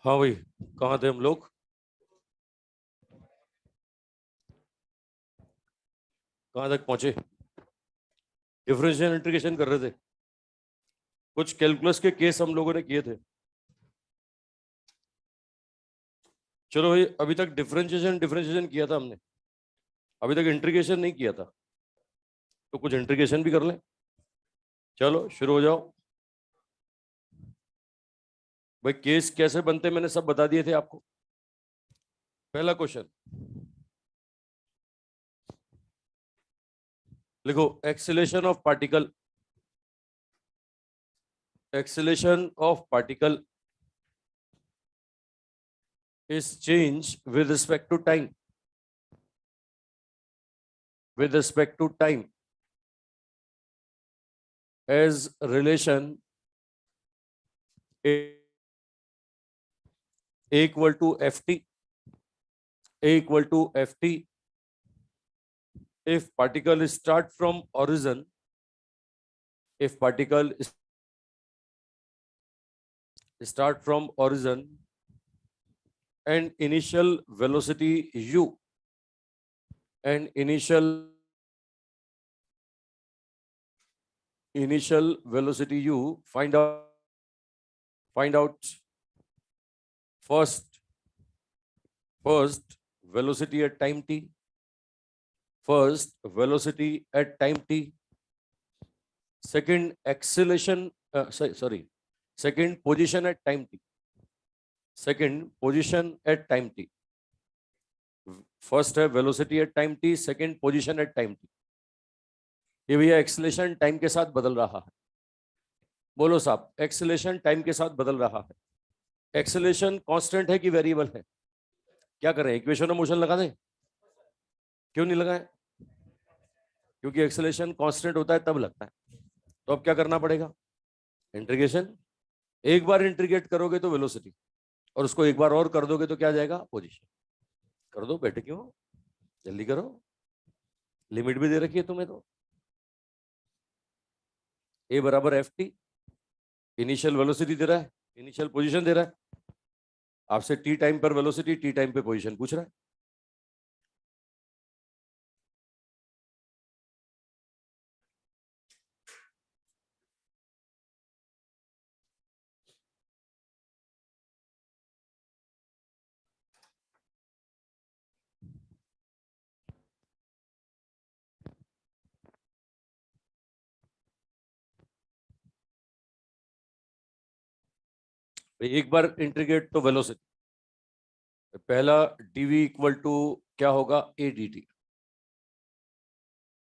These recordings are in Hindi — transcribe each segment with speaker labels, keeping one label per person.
Speaker 1: हाँ भाई, कहाँ थे हम लोग? कहाँ तक पहुंचे? डिफरेंशियल इंटीग्रेशन कर रहे थे। कुछ कैलकुलस के केस हम लोगों ने किए थे। चलो भाई, अभी तक डिफरेंशिएशन डिफरेंशिएशन किया था हमने। अभी तक इंटीग्रेशन नहीं किया था, तो कुछ इंटीग्रेशन भी कर लें। चलो शुरू हो जाओ भाई। केस कैसे बनते मैंने सब बता दिए थे आपको। पहला क्वेश्चन लिखो। Acceleration of particle, acceleration of particle is change with respect to time, with respect to time, as relation a equal to ft, a equal to ft if particle start from origin, if particle start from origin and initial velocity u, and initial velocity u, find out first velocity at time t, first velocity at time t, second acceleration, sorry, second position at time t, second position at time t, first है velocity at time T, second position at time T. ये भैया एक्सेलेरेशन टाइम के साथ बदल रहा है। बोलो साहब, एक्सेलेरेशन टाइम के साथ बदल रहा है। एक्सेलेरेशन कांस्टेंट है कि वेरिएबल है? क्या करें, इक्वेशन ऑफ मोशन लगा दें? क्यों नहीं लगाएं? क्योंकि एक्सेलेरेशन कांस्टेंट होता है तब लगता है। तो अब क्या करना पड़ेगा? इंटीग्रेशन। एक बार इंटीग्रेट करोगे तो वेलोसिटी, और उसको एक बार और कर दोगे तो क्या आ जाएगा? पोजीशन। कर दो, बैठे क्यों, जल्दी करो, लिमिट भी दे रखी है तुम्हें तो। ए बराबर एफ टी, इनिशियल वेलोसिटी दे रहा है, इनिशियल पोजीशन दे रहा है। आपसे टी टाइम पर वेलोसिटी, टी टाइम पे पोजीशन पूछ रहा है। एक बार इंटीग्रेट तो वेलोसिटी, पहला डीवी इक्वल टू क्या होगा? A D T.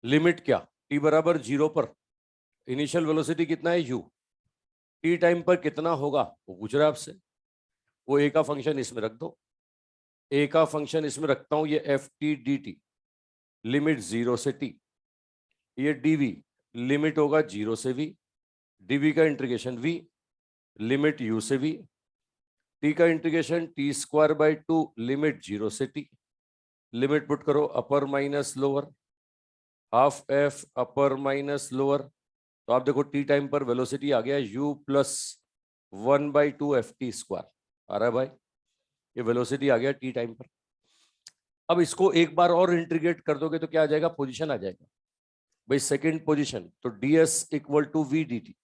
Speaker 1: लिमिट क्या? टी बराबर 0 पर इनिशियल वेलोसिटी कितना है? यू। टी टाइम पर कितना होगा वो पूछ रहा है आपसे। वो ए का फंक्शन इसमें रख दो। ए का फंक्शन इसमें रखता हूं, ये F T D T, limit 0 से टी। ये डीवी लिमिट होगा 0 से वी, डीवी का इंटीग्रेशन वी, लिमिट यू से वी, टी का integration T square by two, limit 0 से टी। लिमिट पुट करो, upper minus lower, half F upper minus lower. तो आप देखो टी टाइम पर वेलोसिटी आ गया u plus 1/2 F T square आ रहा है भाई। ये वेलोसिटी आ गया टी टाइम पर। अब इसको एक बार और इंटीग्रेट कर दोगे तो क्या आ जाएगा? पोजीशन आ जाएगा भाई, सेकंड पोजीशन। तो ds equal to V D T.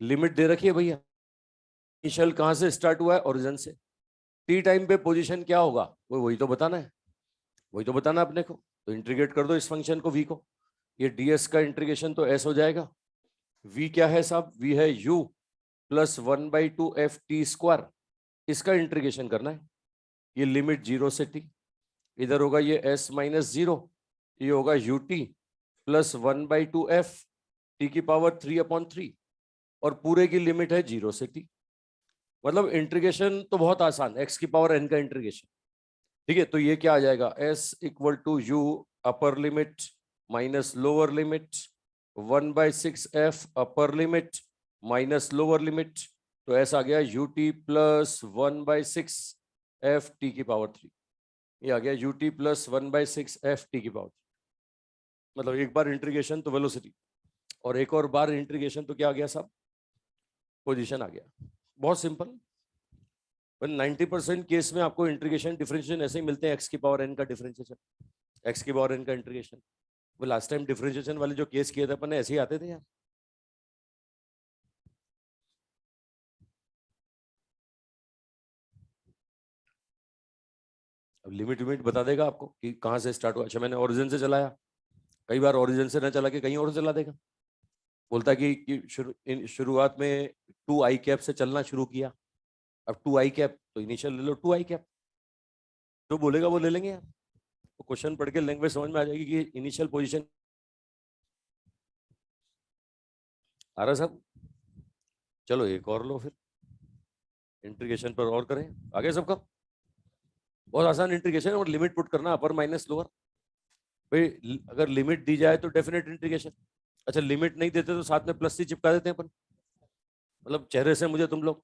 Speaker 1: Limit दे रखी है भैया, इनिशियल कहां से स्टार्ट हुआ है? ओरिजिन से। टी टाइम पे पोजीशन क्या होगा वही तो बताना है, वही तो बताना अपने को। तो इंटीग्रेट कर दो इस फंक्शन को v को। ये ds का इंटीग्रेशन तो s हो जाएगा। v क्या है साहब? v है u plus 1/2 F T square. इसका इंटीग्रेशन करना है। ये लिमिट 0 से t, इधर होगा ये s माइनस 0, ये होगा you t plus 1/2 F t की पावर 3/3, और पूरे की लिमिट है 0 से t। मतलब इंटीग्रेशन तो बहुत आसान, x की पावर n का इंटीग्रेशन। ठीक है, तो ये क्या आ जाएगा? s equal to u upper limit minus lower limit 1/6 f upper limit minus lower limit. तो s आ गया u t plus 1/6 f t की पावर 3। ये आ गया u t plus 1/6 f t की पावर 3। मतलब एक बार इंटीग्रेशन तो वेलोसिटी, और एक और बार इंटीग्रेशन तो क्या आ गया साहब? पोजीशन आ गया। बहुत सिंपल। पर 90% केस में आपको इंटीग्रेशन डिफरेंशिएशन ऐसे ही मिलते हैं, एक्स की पावर एन का डिफरेंशिएशन, एक्स की पावर एन का इंटीग्रेशन। वो लास्ट टाइम डिफरेंशिएशन वाले जो केस किए थे अपन ने ऐसे ही आते थे यार। अब लिमिट लिमिट बता देगा आपको कि कहाँ से स्टार्ट हुआ। अच्छा मैंने ओरिजिन से चलाया, कई बार ओरिजिन से ना चला के कहीं और चला देगा। बोलता है कि शुरुआत में 2i कैप से चलना शुरू किया, अब 2i कैप तो इनिशियल ले लो 2i कैप, जो बोलेगा वो ले लेंगे यार। तो क्वेश्चन पढ़ के लैंग्वेज समझ में आ जाएगी कि इनिशियल पोजीशन आ रहा सब। चलो एक और लो फिर, इंटीग्रेशन पर और करें आगे सबका। बहुत आसान इंटीग्रेशन है और लिमिट पुट करना अपर माइनस लोअर। भाई अगर लिमिट दी जाए तो डेफिनेट इंटीग्रेशन। अच्छा लिमिट नहीं देते तो साथ में प्लस सी चिपका देते हैं अपन, मतलब चेहरे से मुझे तुम लोग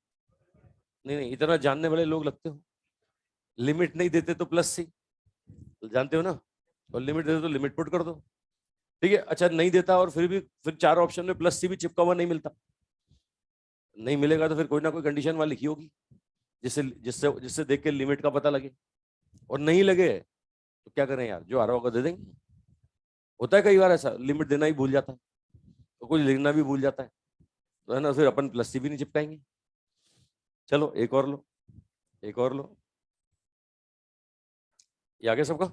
Speaker 1: नहीं नहीं इतना जानने वाले लोग लगते हो। लिमिट नहीं देते तो प्लस सी, जानते हो ना, और लिमिट देते तो लिमिट पुट कर दो। ठीक है, अच्छा नहीं देता और फिर भी फिर चार ऑप्शन में प्लस सी भी चिपका हुआ नहीं मिलता, नहीं मिलेगा तो फिर कोई ना कोई कंडीशन वहां लिखी होगी जिससे जिससे जिससे देख के लिमिट का पता लगे। और नहीं लगे तो क्या करें यार, जो आ रहा होगा दे देंगे। होता है कई बार ऐसा, लिमिट देना ही भूल जाता है तो कुछ लिखना भी भूल जाता है, तो है ना, फिर अपन प्लस सी भी नहीं चिपकाएंगे। चलो एक और लो, एक और लो, ये आगे सबका।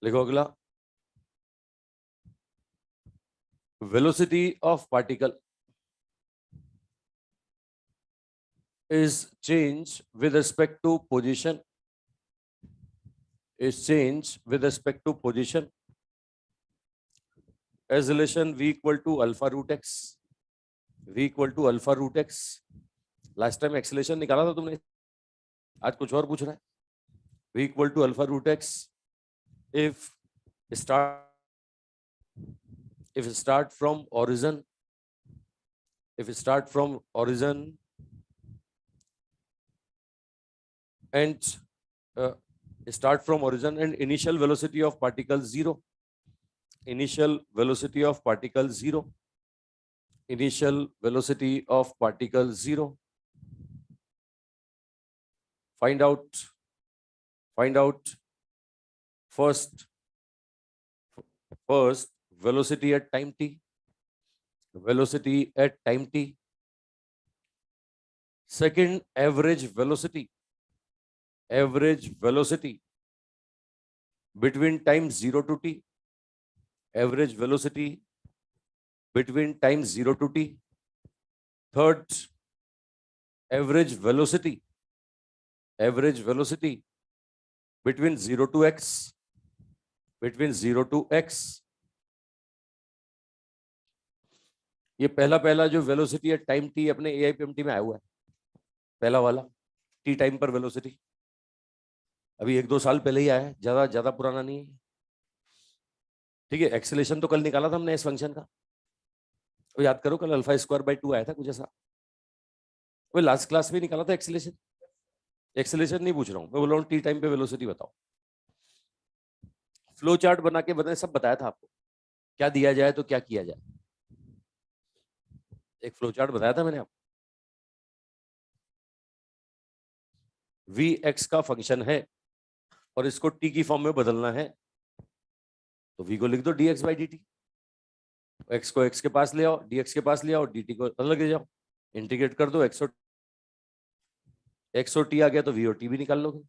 Speaker 1: लिखो अगला, velocity of particle is changed with respect to position, is changed with respect to position as relation v equal to alpha root x, v equal to alpha root x। Last time acceleration निकाला था तुमने, आज कुछ और पूछ रहा है। v equal to alpha root x if start from origin, if start from origin and start from origin and initial velocity of particle 0, initial velocity of particle 0, initial velocity of particle 0, find out first velocity at time t, velocity at time t, second average velocity between time 0 to t, average velocity between time 0 to t, third average velocity between 0 to x, between 0 to x। ये पहला पहला जो वेलोसिटी है टाइम टी अपने एआईपीएमटी में आया हुआ है, पहला वाला टी टाइम पर वेलोसिटी, अभी 1-2 साल पहले ही आया है, ज्यादा ज्यादा पुराना नहीं है। ठीक है, एक्सेलेरेशन तो कल निकाला था हमने इस फंक्शन का, तो याद करो कल अल्फा स्क्वायर बाई 2 आया था कुछ ऐसा, वो लास्ट क्लास में निकाला था एक्सेलेरेशन। एक्सेलेरेशन नहीं पूछ रहा हूँ मैं, बोल रहा हूँ टी टाइम पे वेलोसिटी बताओ। फ्लो चार्ट बना के बताए, सब बताया था आपको क्या दिया जाए तो क्या किया जाए, एक फ्लो चार्ट बताया था मैंने आपको। वी एक्स का फंक्शन है और इसको टी की फॉर्म में बदलना है, तो वी को लिख दो D x by d T, x को एक्स के पास ले आओ, डी एक्स के पास ले आओ, डी टी को अलग ले जाओ, इंटीग्रेट कर दो, एक्स और टी आ गया तो वी और टी भी निकाल लोगे।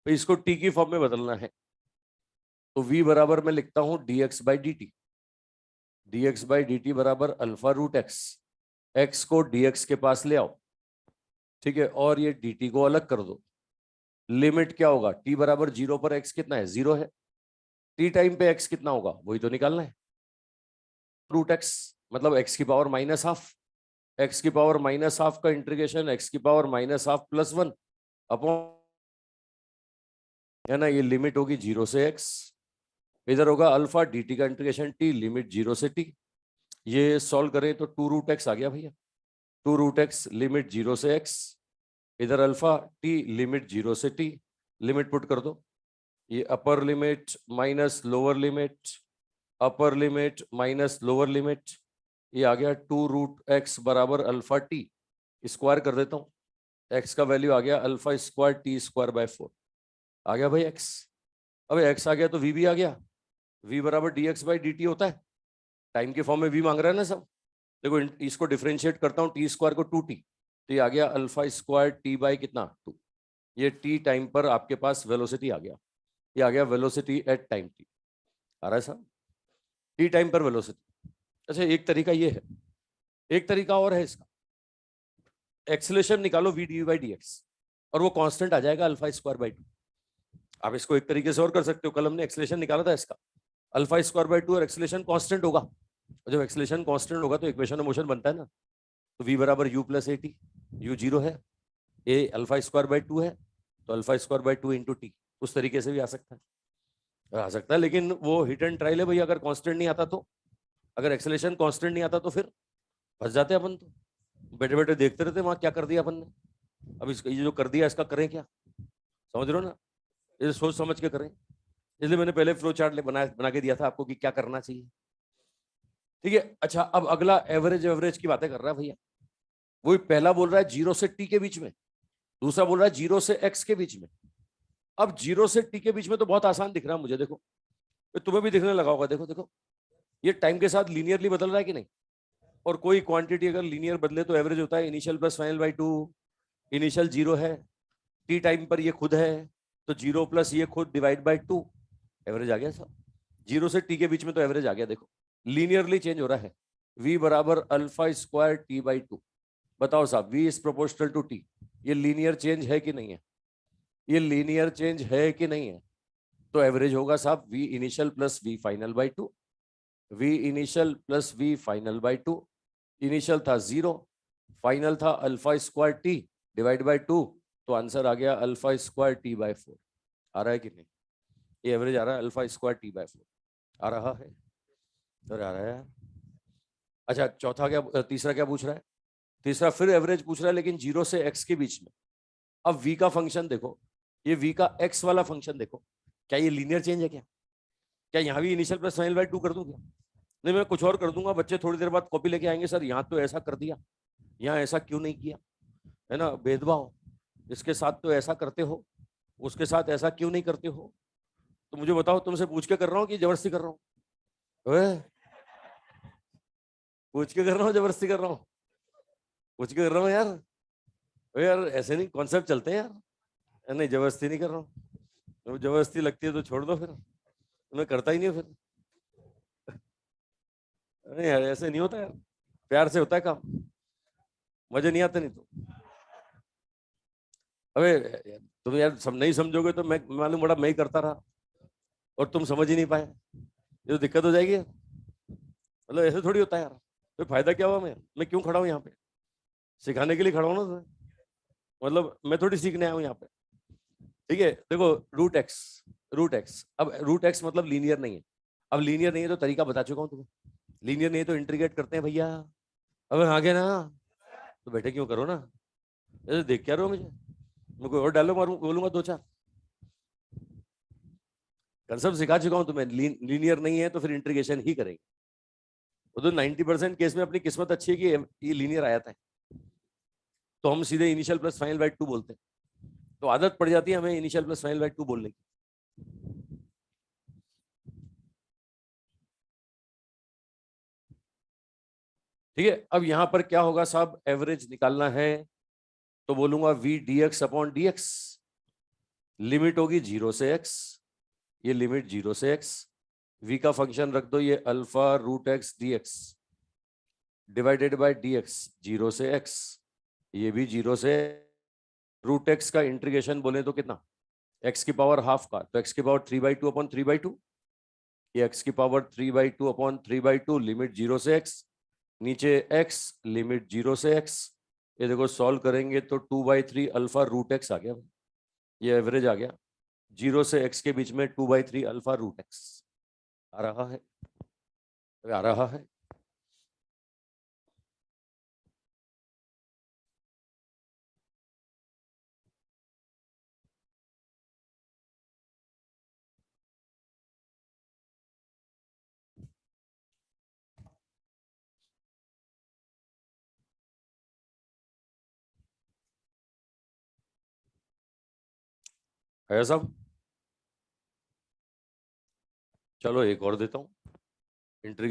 Speaker 1: तो इसको टी की फॉर्म में बदलना है, तो v बराबर मैं लिखता हूं D x by d T, D x by d T बराबर अल्फा रूट एक्स, एक्स को डी एक्स के पास ले आओ, ठीक है, और ये डी टी को अलग कर दो। लिमिट क्या होगा, t बराबर 0 पर x कितना है, 0 है, t टाइम पे x कितना होगा वही तो निकालना है। रूट एक्स मतलब एक्स की पावर माइनस हाफ, एक्स की पावर माइनस हाफ का इंटीग्रेशन एक्स की power minus half plus 1 upon, है ना, ये लिमिट होगी 0 से x, इधर होगा अल्फा dt का इंटीग्रेशन t लिमिट 0 से t। ये सॉल्व करें तो 2 रूट एक्स आ गया भैया, 2 रूट एक्स लिमिट 0 से x, इधर अल्फा t लिमिट 0 से t, लिमिट पुट कर दो, ये अपर लिमिट माइनस लोअर लिमिट, अपर लिमिट माइनस लोअर लिमिट, ये आ गया 2 रूट एक्स बराबर अल्फा टी, स्क्वायर कर देता हूँ, एक्स का वैल्यू आ गया alpha square T square by 4, आ गया भाई एक्स। अब एक्स आ गया तो वी भी आ गया, वी बराबर D x by d T होता है, टाइम के फॉर्म में वी मांग रहा है ना सब। देखो इसको डिफरेंशिएट करता हूँ, टी स्क्वायर को 2t, तो ये आ गया अल्फा स्क्वायर टी बाई कितना 2, ये टी टाइम पर आपके पास वेलोसिटी आ गया, ये आ गया वेलोसिटी एट टाइम टी, आ रहा है साहब, टी टाइम पर वेलोसिटी। अच्छा एक तरीका ये है, एक तरीका और है इसका, एक्सेलरेशन निकालो v d by d x और वो कांस्टेंट आ जाएगा अल्फा स्क्वायर बाई 2। आप इसको एक तरीके से और कर सकते हो, कल हमने एक्सेलरेशन निकाला था इसका, अल्फा स्क्वायर बाई 2 और एक्सेलरेशन कांस्टेंट होगा, और जब एक्सेलरेशन कांस्टेंट होगा तो इक्वेशन ऑफ मोशन बनता है ना, तो v बराबर u plus A T, you 0 है, a अल्फा स्क्वायर बाई 2 है, तो alpha square by 2 into T, उस तरीके से भी आ सकता है, आ सकता है, लेकिन वो हिट एंड ट्रायल है भाई, अगर कांस्टेंट नहीं आता तो, अगर एक्सेलरेशन कांस्टेंट नहीं आता तो फिर फंस जाते हैं अपन, तो बैठे बैठे देखते रहते वहां क्या कर दिया अपन ने, अब इसका ये जो कर दिया इसका करें क्या, समझ रहे हो ना, ये सोच समझ के करें, इसलिए मैंने पहले फ्लो चार्ट बना के दिया था आपको कि क्या करना चाहिए, ठीक है। अच्छा अब अगला एवरेज, एवरेज की बातें कर रहा है भैया, वही पहला बोल रहा है 0 से t के बीच में, दूसरा बोल रहा है 0 से x के बीच में। अब 0 से t के बीच में तो बहुत आसान दिख रहा है मुझे, देखो तुम्हें भी दिखने लगा होगा, देखो देखो ये टाइम के साथ लीनियरली बदल रहा है कि नहीं, और कोई क्वांटिटी अगर लीनियर बदले तो एवरेज होता है initial plus final by 2, initial 0 है, टी टाइम पर ये खुद है, तो 0 प्लस ये खुद डिवाइड बाई 2, एवरेज आ गया सब, 0 से t के बीच में तो एवरेज आ गया, देखो लीनियरली चेंज हो रहा है, v बराबर अल्फा स्क्वायर टी बाई 2, बताओ साहब v is proportional to t, ये लीनियर चेंज है कि नहीं है, ये लीनियर चेंज है कि नहीं है, तो एवरेज होगा साहब v initial plus v final by 2, v initial plus v final by 2, initial था 0, फाइनल था alpha square T divide by 2, तो आंसर आ गया अल्फा स्क्वायर टी बाई 4, आ रहा है कि नहीं, ये एवरेज आ रहा है अल्फा स्क्वायर टी बाई 4, आ रहा है, तो आ रहा है। अच्छा चौथा क्या, तीसरा क्या पूछ रहा है, तीसरा फिर एवरेज पूछ रहा है लेकिन 0 से x के बीच में। अब v का फंक्शन देखो, ये v का x वाला फंक्शन देखो, क्या ये लीनियर चेंज है क्या, क्या यहाँ भी इनिशियल प्लस फाइनल बाई 2 कर दूं क्या, नहीं मैं कुछ और कर दूंगा, बच्चे थोड़ी देर बाद कॉपी लेके आएंगे, सर यहाँ तो ऐसा कर दिया, यहाँ ऐसा क्यों नहीं किया, है ना, भेदभाव, इसके साथ तो ऐसा करते हो, उसके साथ ऐसा क्यों नहीं करते हो, तो मुझे बताओ तुमसे पूछ के कर रहा हूँ कि जबरदस्ती कर रहा हूँ, पूछ के कर रहा हूँ जबरदस्ती कर रहा हूँ, पूछ के कर रहा हूँ यार, यार ऐसे नहीं कॉन्सेप्ट चलते हैं यार, नहीं जबरदस्ती नहीं कर रहा हूँ, जबरदस्ती लगती है तो छोड़ दो, फिर मैं करता ही नहीं फिर, नहीं यार ऐसे नहीं होता यार, प्यार से होता है काम, मजे नहीं आते नहीं तो, अबे तुम यार नहीं समझोगे तो मैं मालूम बड़ा मैं ही करता रहा और तुम समझ ही नहीं पाए, ये तो दिक्कत हो जाएगी, मतलब ऐसे थोड़ी होता है यार, तो फायदा क्या हुआ, मैं क्यों खड़ा हूँ यहाँ पे, सिखाने के लिए खड़ा हूँ ना तुम्हें, मतलब मैं थोड़ी सीखने आया हूँ यहाँ पे, ठीक है। देखो रूट एक्स, रूट एक्स, अब रूट एक्स मतलब लीनियर नहीं है, अब लीनियर नहीं है तो तरीका बता चुका हूँ तुम्हें, लीनियर नहीं है तो इंटीग्रेट करते हैं भैया, अब आगे ना तो बैठे क्यों करो ना, ऐसे देख क्या रहो मुझे, मैं कोई और डायलॉग मारूं बोलूंगा दो चार, कंसेप्ट सिखा चुका हूं तुम्हें, लीनियर नहीं है तो फिर इंटीग्रेशन ही करेंगे, वो तो 90% केस में अपनी किस्मत अच्छी है कि ये लीनियर आया था, तो हम सीधे इनिशियल प्लस फाइनल बाई 2 बोलते हैं, तो आदत पड़ जाती है हमें इनिशियल प्लस फाइनल बाई 2 बोलने की, ठीक है। अब यहां पर क्या होगा साहब, एवरेज निकालना है तो बोलूंगा v d x upon d x, limit होगी 0 से x, ये लिमिट 0 से x, v का फंक्शन रख दो, ये alpha root x d x divided by d x 0 से x, ये भी 0 से, रूट एक्स का इंटीग्रेशन बोले तो कितना, x की पावर हाफ का, तो x की पावर 3/2 अपॉन 3/2, ये x की पावर 3/2/3/2 लिमिट 0 से x, नीचे x लिमिट 0 से x। ये देखो सॉल्व करेंगे तो 2/3 अल्फा रूट x आ गया, ये एवरेज आ गया। 0 से x के बीच में 2/3 अल्फा रूट x आ रहा है, आ रहा है। है सब? चलो एक और देता हूँ इंट्री।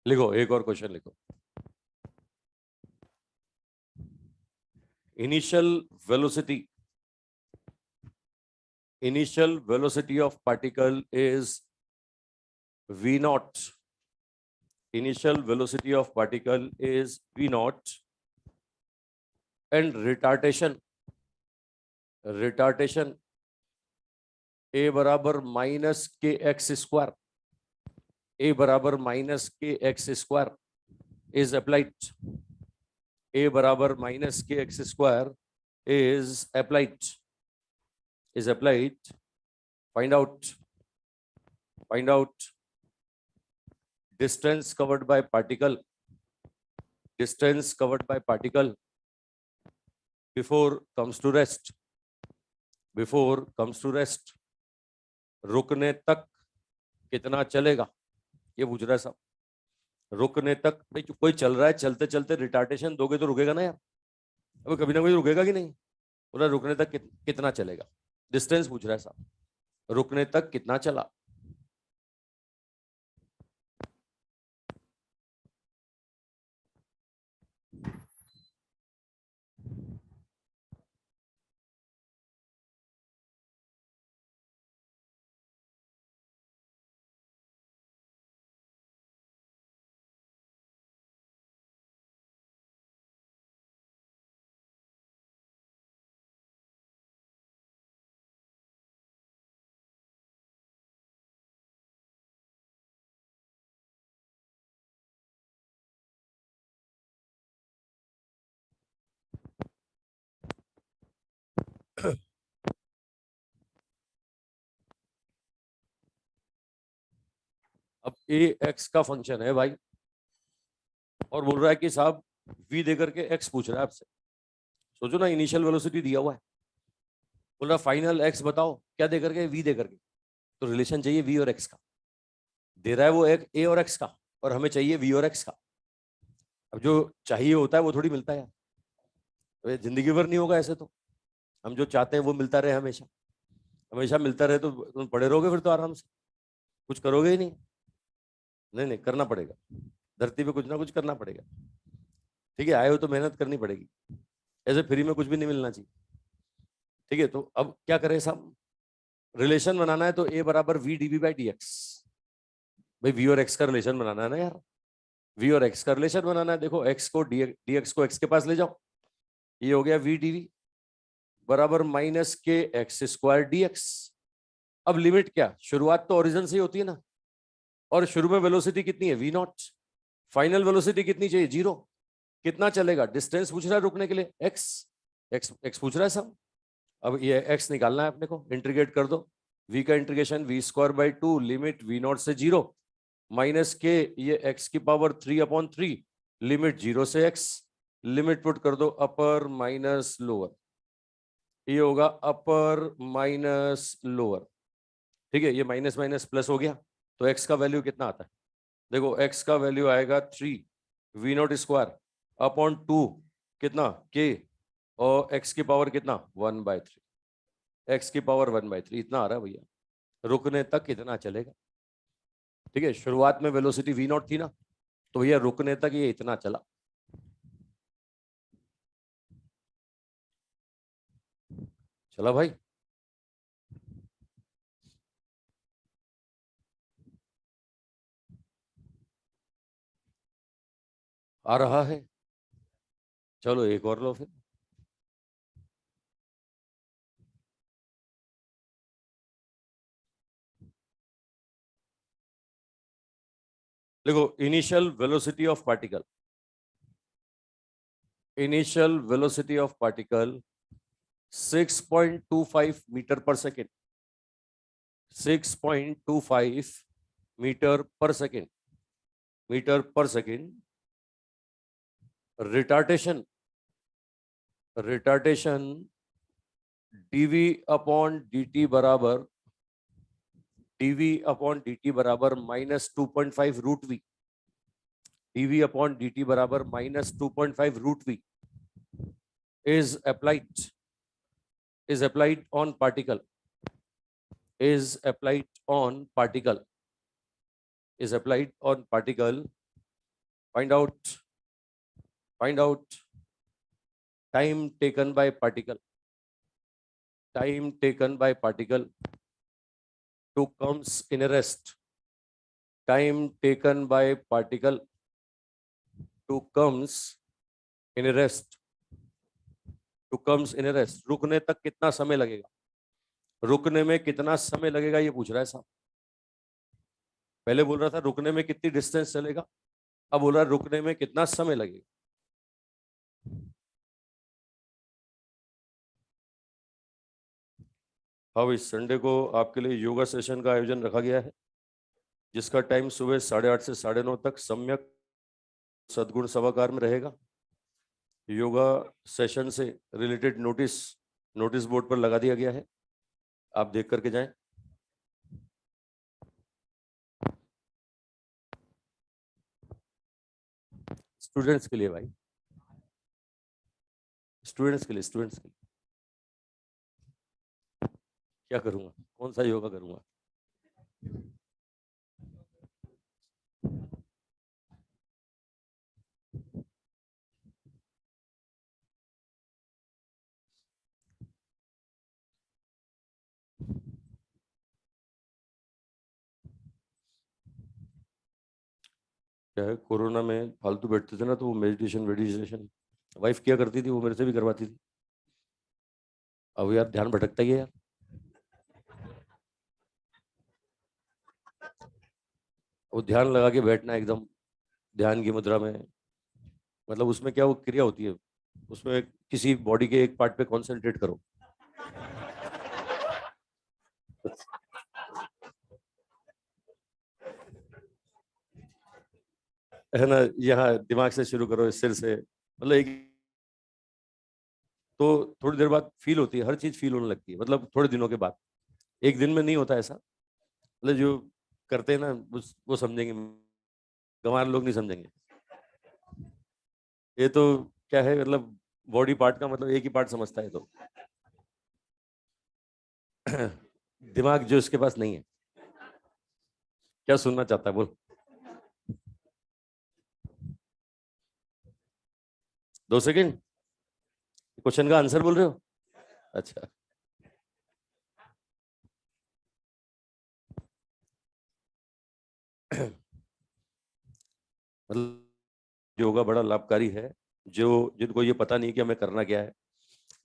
Speaker 1: लिखो एक और क्वेश्चन लिखो। Initial velocity, initial velocity of particle is v naught. Initial velocity of particle is v naught, and retardation a बराबर माइनस के एक्स स्क्वायर, a बराबर माइनस के x square is applied. a बराबर माइनस के x square is applied. Find out distance covered by particle, distance covered by particle before comes to rest, before comes to rest, रुकने तक कितना चलेगा, ये पूछ रहा है साहब। रुकने तक भाई कोई चल रहा है, चलते चलते रिटार्टेशन दोगे तो रुकेगा ना यार, अब कभी ना कभी रुकेगा कि नहीं। बोला रुकने तक कितना चलेगा, डिस्टेंस पूछ रहा है साहब, रुकने तक कितना चला। अब ए एक्स का फंक्शन है भाई, और बोल रहा है कि साहब वी देकर के एक्स पूछ रहा है आपसे। सोचो ना, इनिशियल वेलोसिटी दिया हुआ है, बोल रहा फाइनल एक्स बताओ, क्या देकर के, वी देकर के। तो रिलेशन चाहिए वी और एक्स का, दे रहा है वो एक ए और एक्स का, और हमें चाहिए वी और एक्स का। अब जो चाहिए होता है वो थोड़ी मिलता है यार, तो जिंदगी भर नहीं होगा ऐसे तो। हम जो चाहते हैं वो मिलता रहे हमेशा, हमेशा मिलता रहे तो तुम पड़े रहोगे फिर तो आराम से, कुछ करोगे ही नहीं। नहीं नहीं, करना पड़ेगा, धरती पे कुछ ना कुछ करना पड़ेगा। ठीक है, आए हो तो मेहनत करनी पड़ेगी, ऐसे फ्री में कुछ भी नहीं मिलना चाहिए। ठीक है, तो अब क्या करें साहब, रिलेशन बनाना है तो ए बराबर v d v by d x. भाई वी और एक्स का रिलेशन बनाना है ना यार, वी और एक्स का रिलेशन बनाना है। देखो एक्स को डी एक्स को एक्स के पास ले जाओ, ये हो गया वी डी वी बराबर माइनस के एक्स स्क्वायर डी एक्स। अब लिमिट क्या, शुरुआत तो ओरिजिन से ही होती है ना, और शुरू में वेलोसिटी कितनी है वी नॉट, फाइनल वेलोसिटी कितनी चाहिए 0। कितना चलेगा, डिस्टेंस पूछ रहा है रुकने के लिए, एक्स एक्स एक्स पूछ रहा है सब। अब ये एक्स निकालना है अपने को, इंटीग्रेट कर दो, वी का integration v square by 2 limit v naught से 0 माइनस के ये एक्स की पावर 3/3 लिमिट 0 से एक्स, लिमिट पुट कर दो अपर माइनस लोअर, ये होगा अपर माइनस लोअर। ठीक है, ये माइनस माइनस प्लस हो गया, तो एक्स का वैल्यू कितना आता है, देखो एक्स का वैल्यू आएगा 3 वी नॉट स्क्वायर अपॉन 2 कितना के, और एक्स की पावर कितना 1/3, एक्स की पावर 1/3 इतना आ रहा है भैया। रुकने तक कितना चलेगा, ठीक है, शुरुआत में वेलोसिटी वी नॉट थी ना, तो भैया रुकने तक ये इतना चला। चला भाई, आ रहा है। चलो एक और लो फिर। देखो initial velocity of particle, initial velocity of particle 6.25 metre per second, 6.25 metre per second, metre per second. Retardation, retardation dv upon dt बराबर, dv अपॉन dt बराबर -2.5 root v, dv upon dt बराबर -2.5 root v is applied, is applied on particle, is applied on particle, is applied on particle. Find out, find out time taken by particle, time taken by particle to comes in a rest, time taken by particle to comes in a rest, to comes in a rest। रुकने तक कितना समय लगेगा, रुकने में कितना समय लगेगा ये पूछ रहा है साहब। पहले बोल रहा था रुकने में कितनी डिस्टेंस चलेगा, अब बोल रहा है रुकने में कितना समय लगेगा। हाँ भाई, संडे को आपके लिए योगा सेशन का आयोजन रखा गया है, जिसका टाइम सुबह 8:30 से 9:30 तक सम्यक सद्गुण सभागार में रहेगा। योगा सेशन से रिलेटेड नोटिस नोटिस बोर्ड पर लगा दिया गया है, आप देख करके जाएं। स्टूडेंट्स के लिए भाई, स्टूडेंट्स के लिए, स्टूडेंट्स के लिए। क्या करूंगा, कौन सा योगा करूंगा? क्या है, कोरोना में फालतू बैठते थे ना, तो वो मेडिटेशन वाइफ किया करती थी, वो मेरे से भी करवाती थी। अब यार ध्यान भटकता ही है यार। वो ध्यान लगा के बैठना एकदम ध्यान की मुद्रा में, मतलब उसमें क्या वो क्रिया होती है, उसमें किसी बॉडी के एक पार्ट पे कंसंट्रेट करो। है ना, यहाँ दिमाग से शुरू करो, सिर से, मतलब एक तो थोड़ी देर बाद फील होती है, हर चीज फील होने लगती है, मतलब थोड़े दिनों के बाद। एक दिन में नहीं होता ऐसा, मतलब जो करते हैं ना वो समझेंगे, गंवार लोग नहीं समझेंगे। ये तो क्या है, मतलब बॉडी पार्ट का मतलब एक ही पार्ट समझता है, तो दिमाग जो इसके पास नहीं है। क्या सुनना चाहता है बोल? 2 सेकेंड, क्वेश्चन का आंसर बोल रहे हो? अच्छा, मतलब योगा बड़ा लाभकारी है। जो जिनको ये पता नहीं कि हमें करना क्या है,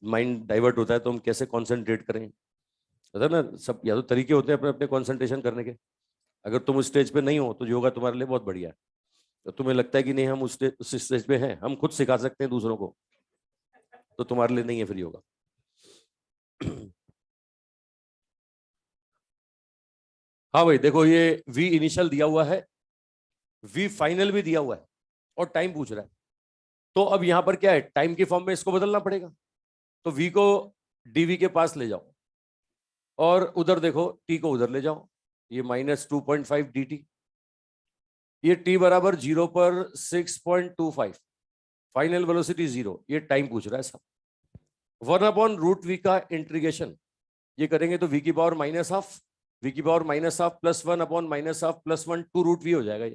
Speaker 1: माइंड डाइवर्ट होता है, तो हम कैसे कंसंट्रेट करें, पता है ना, सब या तो तरीके होते हैं अपने अपने कंसंट्रेशन करने के। अगर तुम उस स्टेज पे नहीं हो तो योगा तुम्हारे लिए बहुत बढ़िया है। तो तुम्हें लगता है कि नहीं हम उस स्टेज पे हैं, हम खुद सिखा सकते हैं दूसरों को, तो तुम्हारे लिए नहीं है फिर योगा। हाँ भाई देखो, ये वी इनिशियल दिया हुआ है, वी फाइनल भी दिया हुआ है, और टाइम पूछ रहा है। तो अब यहां पर क्या है, टाइम की फॉर्म में इसको बदलना पड़ेगा। तो वी को डीवी के पास ले जाओ, और उधर देखो टी को उधर ले जाओ, ये -2.5 dt, ये टी बराबर 0 पर 6.25, फाइनल वेलोसिटी 0, ये टाइम पूछ रहा है सब। 1/√v का इंटीग्रेशन ये करेंगे तो v की पावर -12, v की पावर -12 प्लस 1/-1 प्लस 1 2√v हो जाएगा।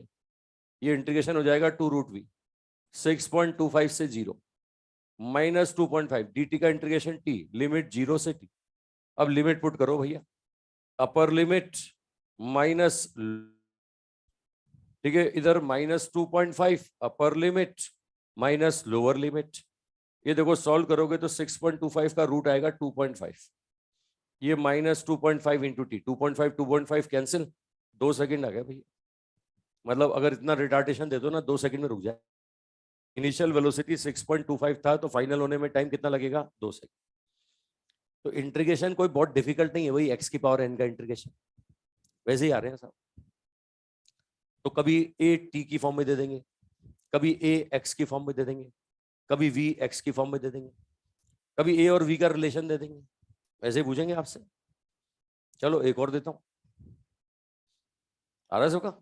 Speaker 1: ये इंटीग्रेशन हो जाएगा 2√v, 6.25 से 0 -2.5 dt का इंटीग्रेशन t, लिमिट 0 से t। अब लिमिट पुट करो भैया, अपर लिमिट माइनस, ठीक है, इधर -2.5 अपर लिमिट माइनस लोअर लिमिट, ये देखो सॉल्व करोगे तो 6.25 का रूट आएगा 2.5, ये -2.5 इंटू टी, 2.5 कैंसिल, 2 सेकंड आ गया भैया। मतलब अगर इतना रिटार्डेशन दे दो ना 2 सेकंड में रुक जाए। इनिशियल वेलोसिटी 6.25 था तो फाइनल होने में टाइम कितना लगेगा? 2 सेकंड। तो इंटीग्रेशन कोई बहुत डिफिकल्ट नहीं है, वही x की पावर n का इंटीग्रेशन, वैसे ही आ रहे हैं साहब। तो कभी a t की फॉर्म में दे देंगे, कभी a x की फॉर्म में दे देंगे, कभी v x की फॉर्म में दे देंगे, कभी a और v का रिलेशन दे देंगे, वैसे ही पूछेंगे आपसे। चलो एक और देता हूं, आ रहा है सबका?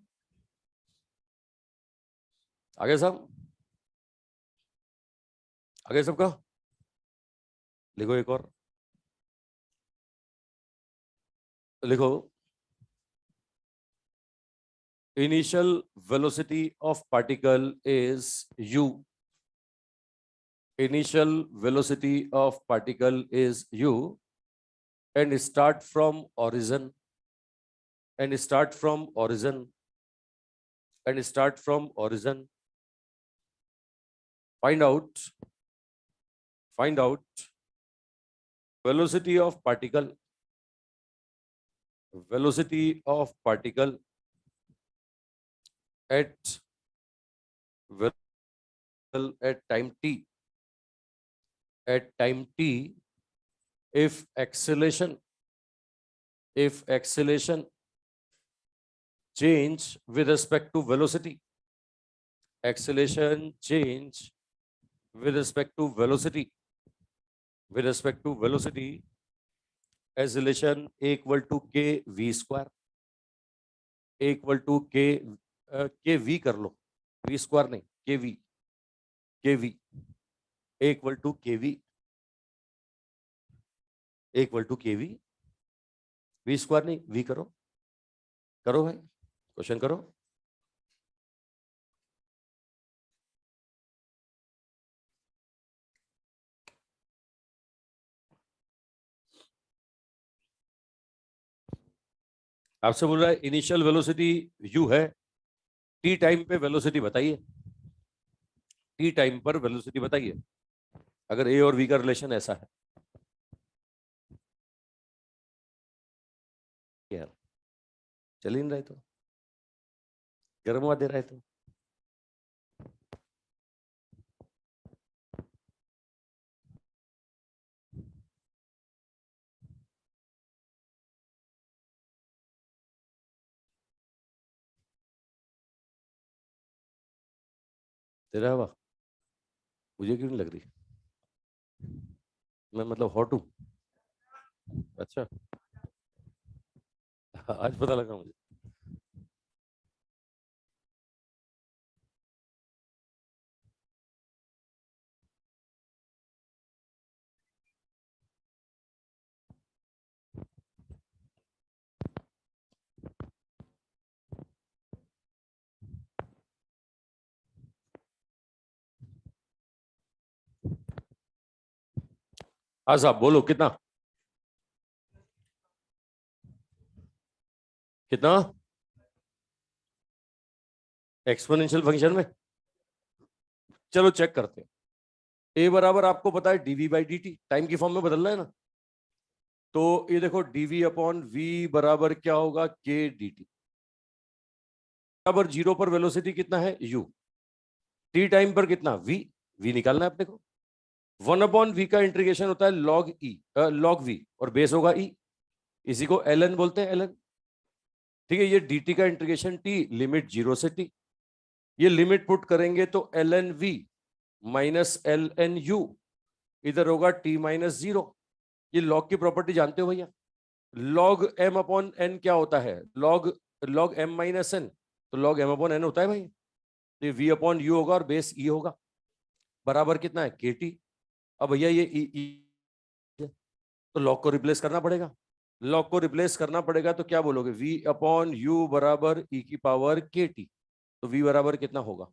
Speaker 1: आगे साहब, आगे सबका लिखो, एक और लिखो। Initial velocity of particle is u. Initial velocity of particle is u, and start from origin, and start from origin, and start from origin. Find out velocity of particle, velocity of particle at at time t, at time t, if acceleration change with respect to velocity, acceleration change with respect to velocity, with respect to velocity, acceleration equal to k v square, equal to k k v कर लो, v square नहीं, k v, k v equal to k v, equal to k v, v square नहीं, v करो, करो भाई, क्वेश्चन करो। आपसे बोल रहा है इनिशियल वेलोसिटी u है, t टाइम पे वेलोसिटी बताइए, t टाइम पर वेलोसिटी बताइए, अगर a और v का रिलेशन ऐसा है। यार चल ही नहीं रहे तो, गर्म हवा दे रहे तो। तेरा हवा मुझे क्यों नहीं लग रही? मैं मतलब हॉट हूँ? अच्छा आज पता लगा मुझे। हाँ साहब बोलो, कितना कितना एक्सपोनेंशियल फंक्शन में? चलो चेक करते हैं। ए बराबर आपको पता है dv by d t, time की फॉर्म में बदलना है ना। तो ये देखो डीवी अपॉन वी बराबर क्या होगा? के डी टी। बराबर 0 पर वेलोसिटी कितना है? यू। टी टाइम पर कितना? वी। वी निकालना है अपने को। 1 अपॉन वी का इंटीग्रेशन होता है लॉग ई, लॉग वी, और बेस होगा ई, इसी को एल एन बोलते हैं, एल एन। ठीक है, ये डी टी का इंटीग्रेशन टी, लिमिट 0 से टी, ये लिमिट पुट करेंगे तो l n v minus l n u, इधर होगा टी माइनस 0। ये लॉग की प्रॉपर्टी जानते हो भैया? लॉग एम अपॉन एन क्या होता है? Log log m minus n, तो लॉग एम अपॉन एन होता है भाई। तो वी अपॉन यू होगा और बेस ई होगा, बराबर कितना है? के टी। अब भैया ये ई, तो लॉग को रिप्लेस करना पड़ेगा, लॉग को रिप्लेस करना पड़ेगा तो क्या बोलोगे? v अपॉन यू बराबर ई की पावर के टी। तो v बराबर कितना होगा?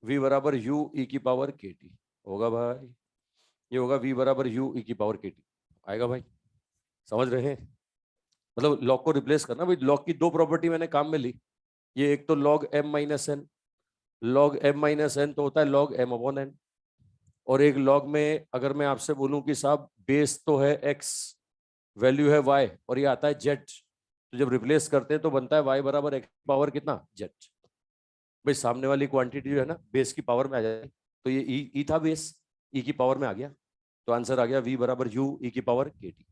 Speaker 1: v बराबर u ई की पावर के टी होगा भाई, ये होगा v बराबर u ई की पावर के टी आएगा भाई। समझ रहे हैं? मतलब लॉग को रिप्लेस करना भाई। लॉग की दो प्रॉपर्टी मैंने काम में ली, ये एक तो log m minus n, log m minus n तो होता है लॉग m अपॉन एन, और एक लॉग में अगर मैं आपसे बोलूं कि साहब बेस तो है x, वैल्यू है y और ये आता है z, तो जब रिप्लेस करते हैं तो बनता है y बराबर x पावर कितना z। भाई सामने वाली क्वांटिटी जो है ना बेस की पावर में आ जाएगी, तो ये ई था बेस, ई की पावर में आ गया, तो आंसर आ गया v बराबर u ई की पावर kt।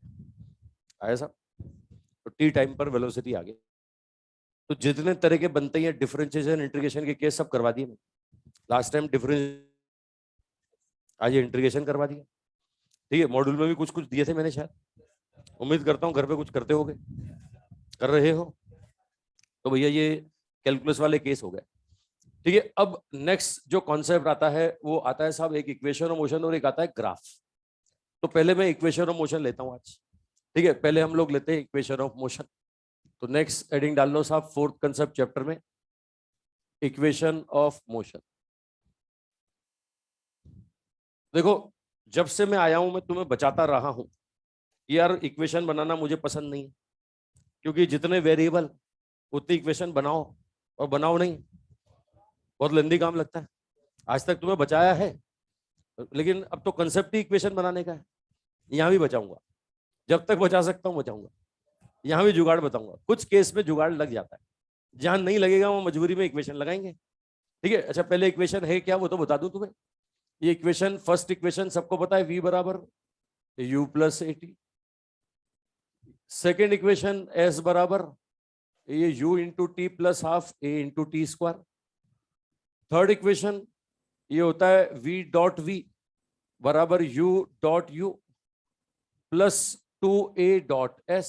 Speaker 1: आया साहब? तो टी टाइम पर वेलोसिटी आ गया। तो जितने तरह के बनते हैं डिफरेंशिएशन इंटीग्रेशन के केस सब करवा दिए मैंने लास्ट टाइम। डिफरेंस आज इंटीग्रेशन करवा दिया, ठीक है। मॉड्यूल में भी कुछ कुछ दिए थे मैंने शायद, उम्मीद करता हूँ घर पे कुछ करते होगे, कर रहे हो। तो भैया ये कैलकुलस वाले केस हो गए, ठीक है। अब नेक्स्ट जो कॉन्सेप्ट आता है वो आता है साहब एक इक्वेशन ऑफ मोशन और एक आता है ग्राफ। तो पहले मैं इक्वेशन ऑफ मोशन लेता हूँ आज, ठीक है। पहले हम लोग लेते हैं इक्वेशन ऑफ मोशन। तो नेक्स्ट हेडिंग डाल लो साहब, फोर्थ कंसेप्ट चैप्टर में इक्वेशन ऑफ मोशन। देखो जब से मैं आया हूं मैं तुम्हें बचाता रहा हूं यार, इक्वेशन बनाना मुझे पसंद नहीं है, क्योंकि जितने वेरिएबल उतनी इक्वेशन बनाओ और बनाओ नहीं, बहुत लंबी काम लगता है। आज तक तुम्हें बचाया है, लेकिन अब तो कंसेप्ट ही इक्वेशन बनाने का है। यहां भी बचाऊंगा, जब तक बचा सकता हूं बचाऊंगा। यहां भी जुगाड़ बताऊंगा, कुछ केस में जुगाड़ लग जाता है, जहां नहीं लगेगा वो मजबूरी में इक्वेशन लगाएंगे, ठीक है। अच्छा पहले इक्वेशन है क्या वो तो बता दूं तुम्हें। ये इक्वेशन, फर्स्ट इक्वेशन सबको पता है, v बराबर u plus A T. Second equation s बराबर ये u into T plus half A into T square. Third equation ये होता है v डॉट v बराबर u dot u plus 2a dot s,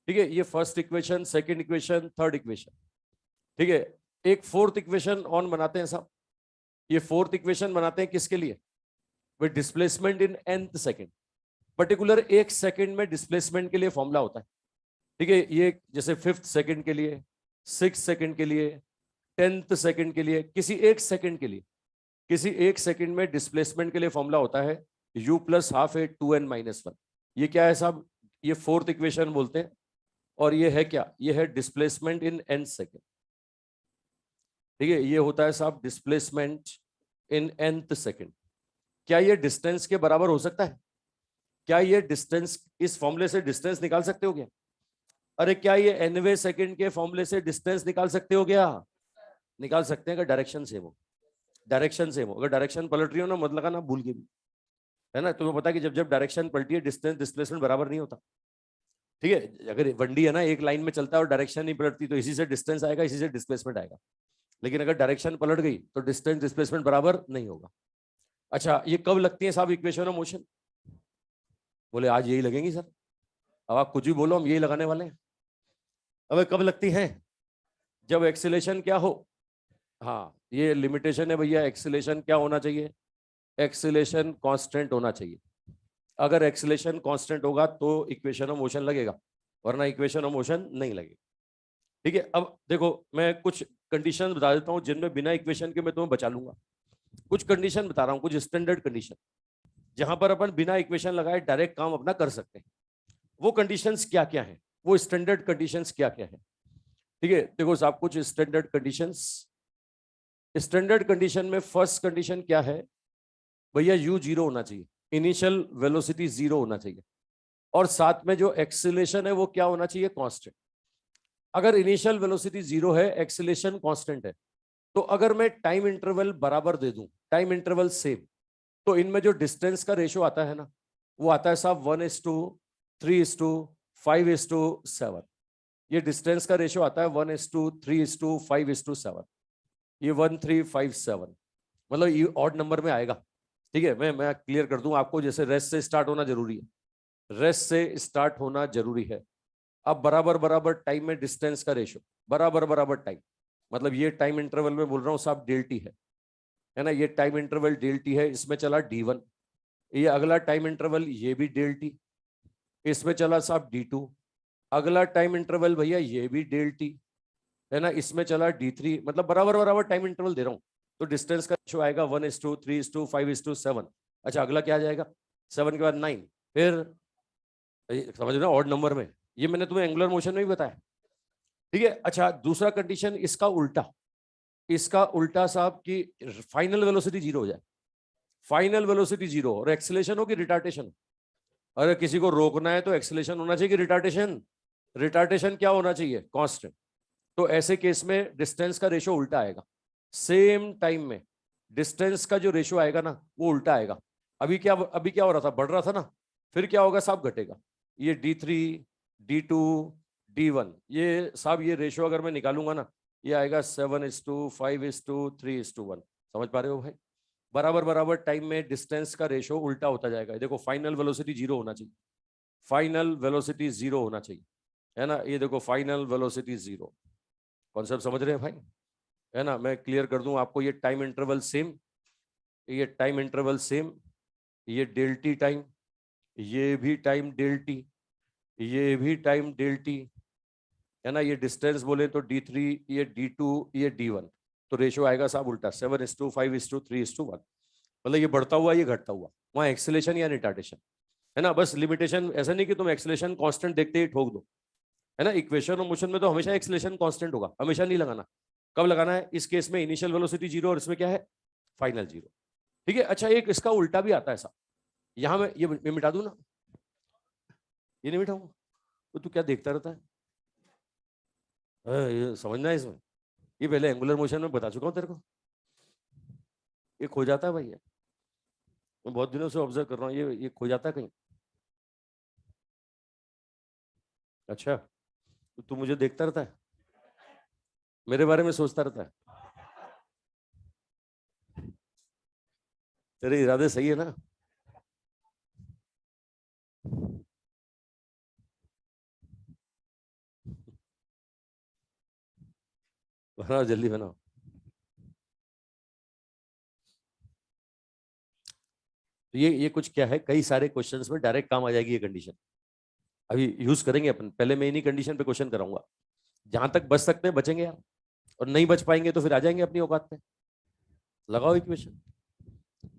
Speaker 1: ठीक है। ये first equation, second equation, third equation, ठीक है। एक फोर्थ इक्वेशन ऑन बनाते हैं साहब। ये फोर्थ इक्वेशन बनाते हैं किसके लिए? With displacement in nth second. Particular एक सेकेंड में डिस्प्लेसमेंट के लिए फॉर्मूला होता है, ठीक है। ये जैसे फिफ्थ सेकेंड के लिए, सिक्स सेकेंड के लिए, 10th सेकेंड के लिए, किसी एक सेकेंड के लिए, किसी एक सेकेंड में डिस्प्लेसमेंट के लिए फॉर्मूला होता है u प्लस हाफ ए 2n-1। ये क्या है साहब? ये फोर्थ इक्वेशन बोलते हैं। और ये है क्या? ये है डिस्प्लेसमेंट इन n सेकेंड, ठीक है। ये होता है साहब डिस्प्लेसमेंट इन nth सेकेंड। क्या ये डिस्टेंस के बराबर हो सकता है? क्या ये डिस्टेंस, इस फॉर्मूले से डिस्टेंस निकाल सकते हो क्या? अरे क्या ये nवे सेकंड के फॉर्मूले से डिस्टेंस निकाल सकते हो क्या? निकाल सकते हैं अगर डायरेक्शन सेम हो। डायरेक्शन सेम हो, अगर डायरेक्शन पलट रही हो ना मत लगाना भूल के भी, है ना। तुम्हें पता है कि जब जब डायरेक्शन पलटी है डिस्टेंस डिस्प्लेसमेंट बराबर नहीं होता, ठीक है। अगर वनडी है ना एक लाइन में चलता है और डायरेक्शन नहीं पलटती तो इसी से डिस्टेंस आएगा, इसी से डिस्प्लेसमेंट आएगा। लेकिन अगर डायरेक्शन पलट गई तो डिस्टेंस डिस्प्लेसमेंट बराबर नहीं होगा। अच्छा ये कब लगती है साहब इक्वेशन ऑफ मोशन? बोले आज यही लगेंगी सर। अब आप कुछ भी बोलो हम यही लगाने वाले हैं। अब कब लगती है? जब एक्सीलेशन क्या हो। हाँ ये लिमिटेशन है भैया, एक्सीलेशन क्या होना चाहिए? एक्सीलेशन कांस्टेंट होना चाहिए। अगर एक्सीलेशन कांस्टेंट होगा तो इक्वेशन ऑफ मोशन लगेगा, वरना इक्वेशन ऑफ मोशन नहीं लगेगा, ठीक है। अब देखो मैं कुछ कंडीशन बता देता हूं जिनमें बिना इक्वेशन के मैं तुम्हें बचा लूंगा। कुछ कंडीशन बता रहा हूं, कुछ स्टैंडर्ड कंडीशन जहां पर अपन बिना इक्वेशन लगाए डायरेक्ट काम अपना कर सकते हैं। वो कंडीशंस क्या क्या है, वो स्टैंडर्ड कंडीशंस क्या क्या है, ठीक है। देखो साहब कुछ स्टैंडर्ड कंडीशंस। स्टैंडर्ड कंडीशन में फर्स्ट कंडीशन क्या है भैया? u जीरो होना चाहिए, इनिशियल वेलोसिटी जीरो होना चाहिए, और साथ में जो एक्सीलरेशन है वो क्या होना चाहिए? कांस्टेंट। अगर इनिशियल वेलोसिटी जीरो है, एक्सीलरेशन कांस्टेंट है, तो अगर मैं टाइम इंटरवल बराबर दे दूं, टाइम इंटरवल सेम, तो इनमें जो डिस्टेंस का रेशियो आता है ना वो आता है साहब 1:3:5:7। ये डिस्टेंस का रेशियो आता है 1:3:5:7। ये 1357, मतलब ये ऑड नंबर में आएगा, ठीक है। मैं क्लियर कर दूं आपको, जैसे रेस्ट से स्टार्ट होना जरूरी है, रेस्ट से स्टार्ट होना जरूरी है। अब बराबर बराबर टाइम में डिस्टेंस का रेशियो, बराबर बराबर टाइम, मतलब ये टाइम इंटरवल में बोल रहा हूं साहब डेल टी है ना। ये टाइम इंटरवल डेल टी है, इसमें चला d1। ये अगला टाइम इंटरवल ये भी डेल टी, इसमें चला साहब d2। अगला टाइम इंटरवल भैया ये भी डेल टी है ना, इसमें चला d3। मतलब बराबर बराबर टाइम इंटरवल दे रहा हूं, तो डिस्टेंस का रेशियो आएगा 1:3:5:7। अच्छा अगला क्या आ जाएगा? 7 के बाद 9, फिर समझ रहे हो ऑड नंबर में। ये मैंने तुम्हें एंगुलर मोशन में भी बताया, ठीक है। अच्छा दूसरा कंडीशन इसका उल्टा, इसका उल्टा साहब की फाइनल वेलोसिटी जीरो हो जाए। फाइनल वेलोसिटी जीरो और एक्सेलरेशन हो कि रिटार्टेशन? अगर किसी को रोकना है तो एक्सेलरेशन होना चाहिए कि रिटार्टेशन? रिटार्टेशन क्या होना चाहिए? कांस्टेंट। तो ऐसे केस में डिस्टेंस का रेशो उल्टा आएगा। सेम टाइम में डिस्टेंस का जो रेशो आएगा ना वो उल्टा आएगा। अभी क्या हो रहा था? बढ़ रहा था ना, फिर क्या होगा? साहब घटेगा। ये D3, D2, D1, ये साहब ये रेशो अगर मैं निकालूंगा ना, ये आएगा 7:5:3:1। समझ पा रहे हो भाई? बराबर बराबर टाइम में डिस्टेंस का रेशो उल्टा होता जाएगा। देखो फाइनल वेलोसिटी जीरो होना चाहिए, फाइनल वेलोसिटी जीरो होना चाहिए, है ना? ये देखो फाइनल वेलोसिटी जीरो। कॉन्सेप्ट समझ रहे हैं भाई? है ना? मैं क्लियर कर दूं आपको, ये टाइम इंटरवल सेम, ये टाइम इंटरवल सेम, ये डेल टी टाइम, ये भी टाइम डेल टी, ये भी टाइम डेल टी, है ना? ये डिस्टेंस बोले तो D3, ये D2, ये D1। तो रेशियो आएगा साहब उल्टा, 7:5:3:1। मतलब ये बढ़ता हुआ, ये घटता हुआ। वहाँ एक्सेलेरेशन या रिटार्डेशन, है ना? बस लिमिटेशन ऐसा नहीं कि तुम एक्सेलेरेशन कांस्टेंट देखते ही ठोक दो, है ना? इक्वेशन और मोशन में तो हमेशा एक्सेलेरेशन कांस्टेंट होगा, हमेशा नहीं लगाना। कब लगाना है? इस केस में इनिशियल वेलोसिटी जीरो और इसमें क्या है? Final zero. ठीक है। अच्छा, एक इसका उल्टा भी आता है ऐसा, यहां मैं ये मिटा दूं ना? ये नहीं मिटाऊंगा तो तू क्या देखता रहता है? ये समझना है इसमें। ये पहले एंगुलर मोशन में बता चुका हूं तेरे को, ये खो जाता है भाई। ये मैं बहुत दिनों से ऑब्जर्व कर रहा हूँ, ये खो जाता है कहीं। अच्छा, तो तू मुझे देखता रहता है, मेरे बारे में सोचता रहता है। तेरे इरादे सही है ना? बनाओ, जल्दी बनाओ। तो ये कुछ क्या है, कई सारे क्वेश्चंस में डायरेक्ट काम आ जाएगी ये कंडीशन। अभी यूज करेंगे अपन, पहले मैं इन्हीं कंडीशन पे क्वेश्चन कराऊंगा। जहां तक बच सकते हैं बचेंगे यार, और नहीं बच पाएंगे तो फिर आ जाएंगे अपनी औकात पे। लगाओ इक्वेशन,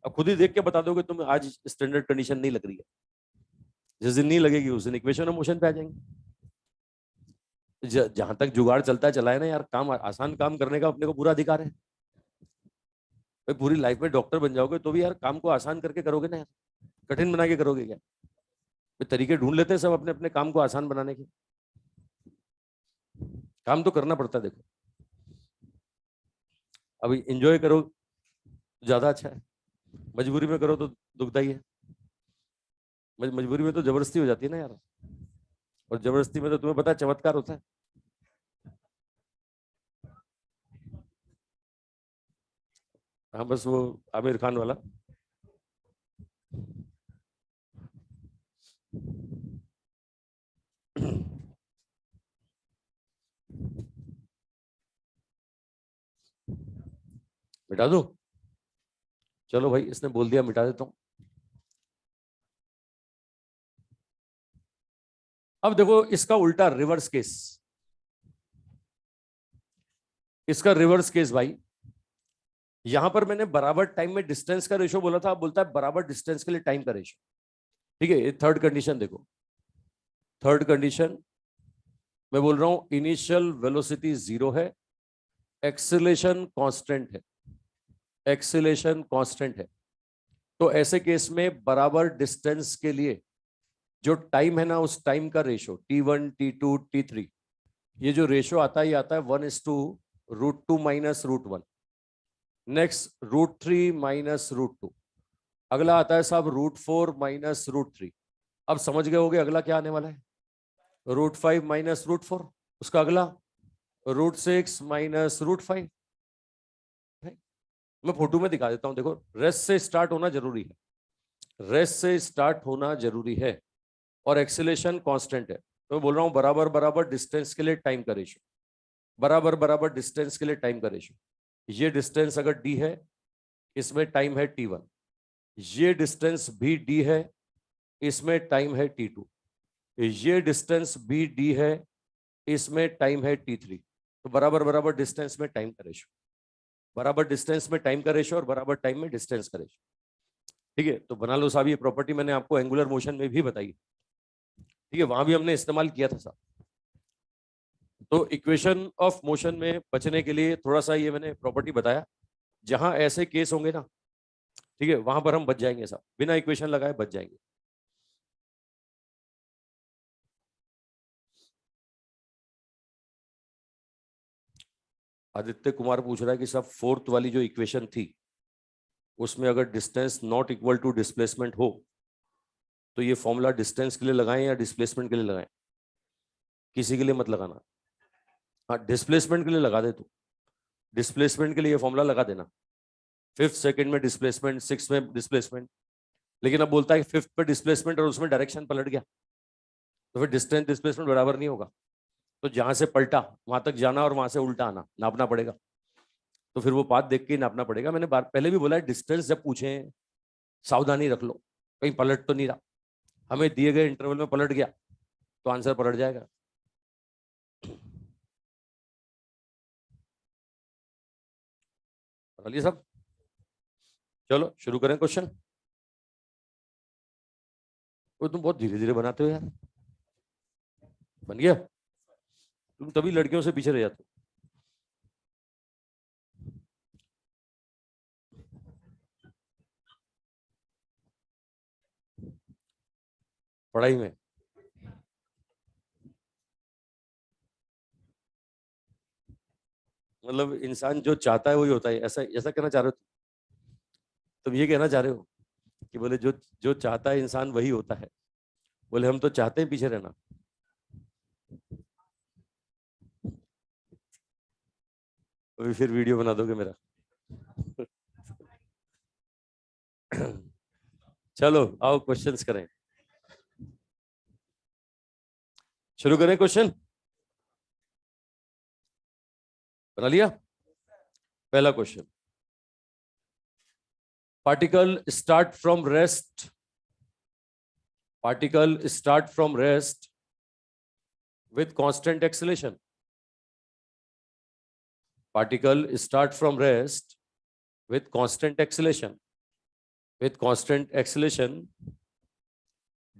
Speaker 1: अब खुद ही देख के बता दोगे तुम आज स्टैंडर्ड कंडीशन नहीं लग रही है। जिस दिन नहीं लगेगी उस दिन इक्वेशन और मोशन पे आ जाएंगे। जहां तक जुगाड़ चलता चला है ना यार, काम आसान काम करने का अपने को पूरा अधिकार है। भाई पूरी लाइफ में डॉक्टर बन जाओगे तो भी यार काम को आसान करके करोगे ना यार, कठिन बना के करोगे क्या? तरीके ढूंढ लेते हैं सब अपने अपने काम को आसान बनाने के। काम तो करना पड़ता है देखो। अभी इंजॉय करो ज्यादा अच्छा है, मजबूरी में करो तो दुखदाई है। मजबूरी में तो जबरदस्ती हो जाती है ना यार, और जबरदस्ती में तो तुम्हें पता है चमत्कार होता है। हाँ, बस वो आमिर खान वाला। मिटा दो? चलो भाई, इसने बोल दिया मिटा देता हूँ। अब देखो इसका उल्टा रिवर्स केस, इसका रिवर्स केस भाई। यहां पर मैंने बराबर टाइम में डिस्टेंस का रेशो बोला था, अब बोलता है बराबर डिस्टेंस के लिए टाइम का रेशो। ठीक है, ये थर्ड कंडीशन देखो। थर्ड कंडीशन मैं बोल रहा हूं, इनिशियल वेलोसिटी जीरो है, एक्सेलेरेशन कांस्टेंट है, एक्सेलेरेशन कांस्टेंट है। तो ऐसे केस में बराबर डिस्टेंस के लिए जो टाइम है ना, उस टाइम का रेशो T1, T2, T3, ये जो रेशो आता है, ये आता है 1:√2 माइनस √1। Next √3 minus √2। अगला आता है साहब √4 माइनस √3। अब समझ गए होगे अगला क्या आने वाला है? √5 माइनस √4। उसका अगला √6 माइनस √5। मैं फोटो में दिखा देता हूं, देखो रेस्ट से स्टार्ट होना जरूरी है, रेस्ट से स्टार्ट होना जरूरी है, और एक्सेलेरेशन कांस्टेंट है। तो मैं बोल रहा हूं बराबर बराबर डिस्टेंस के लिए टाइम का रेशो, बराबर बराबर डिस्टेंस के लिए टाइम का रेशो। ये डिस्टेंस अगर d है, इसमें टाइम है T1। ये डिस्टेंस भी d है, इसमें टाइम है T2। ये डिस्टेंस भी d है, इसमें टाइम है T3। तो बराबर बराबर डिस्टेंस में टाइम का रेशो, बराबर डिस्टेंस में टाइम का रेशो, और बराबर टाइम में डिस्टेंस का रेशो। ठीक है, तो बना लो साहब, ये प्रॉपर्टी मैंने आपको एंगुलर मोशन में भी बताई। ठीक है, वहां भी हमने इस्तेमाल किया था साहब। तो इक्वेशन ऑफ मोशन में बचने के लिए थोड़ा सा ये मैंने प्रॉपर्टी बताया। जहां ऐसे केस होंगे ना, ठीक है, वहां पर हम बच जाएंगे साहब, बिना इक्वेशन लगाए बच जाएंगे। आदित्य कुमार पूछ रहा है कि साहब फोर्थ वाली जो इक्वेशन थी उसमें अगर distance not equal to displacement हो तो ये फॉर्मूला डिस्टेंस के लिए लगाएं या डिस्प्लेसमेंट के लिए लगाएं? किसी के लिए मत लगाना। हाँ, डिस्प्लेसमेंट के लिए लगा दे तू। डिस्प्लेसमेंट के लिए ये फॉर्मूला लगा देना। फिफ्थ सेकंड में डिस्प्लेसमेंट, सिक्स में डिस्प्लेसमेंट, लेकिन अब बोलता है कि फिफ्थ पे डिस्प्लेसमेंट और उसमें डायरेक्शन पलट गया तो फिर डिस्टेंस डिस्प्लेसमेंट बराबर नहीं होगा। तो जहां से पलटा वहां तक जाना और वहां से उल्टा आना नापना पड़ेगा। तो फिर वो पाथ देख के ही नापना पड़ेगा। मैंने बार पहले भी बोला है, डिस्टेंस जब पूछे सावधानी रख लो, कहीं पलट तो नहीं रहा। हमें दिए गए इंटरवल में पलट गया तो आंसर पलट जाएगा। चलिए सब, चलो शुरू करें क्वेश्चन। वो तुम बहुत धीरे धीरे बनाते हो यार। बन गया? तुम तभी लड़कियों से पीछे रह जाते हो। पढ़ाई में मतलब इंसान जो चाहता है वही होता है, ऐसा ऐसा कहना चाह रहे हो तुम? ये कहना चाह रहे हो कि बोले जो जो चाहता है इंसान वही होता है? बोले हम तो चाहते हैं पीछे रहना। अभी फिर वीडियो बना दोगे मेरा। चलो आओ क्वेश्चंस करें, शुरू करें क्वेश्चन। बना लिया? पहला question, particle start from rest, particle start from rest with constant acceleration. Particle start from rest with constant acceleration. With constant acceleration,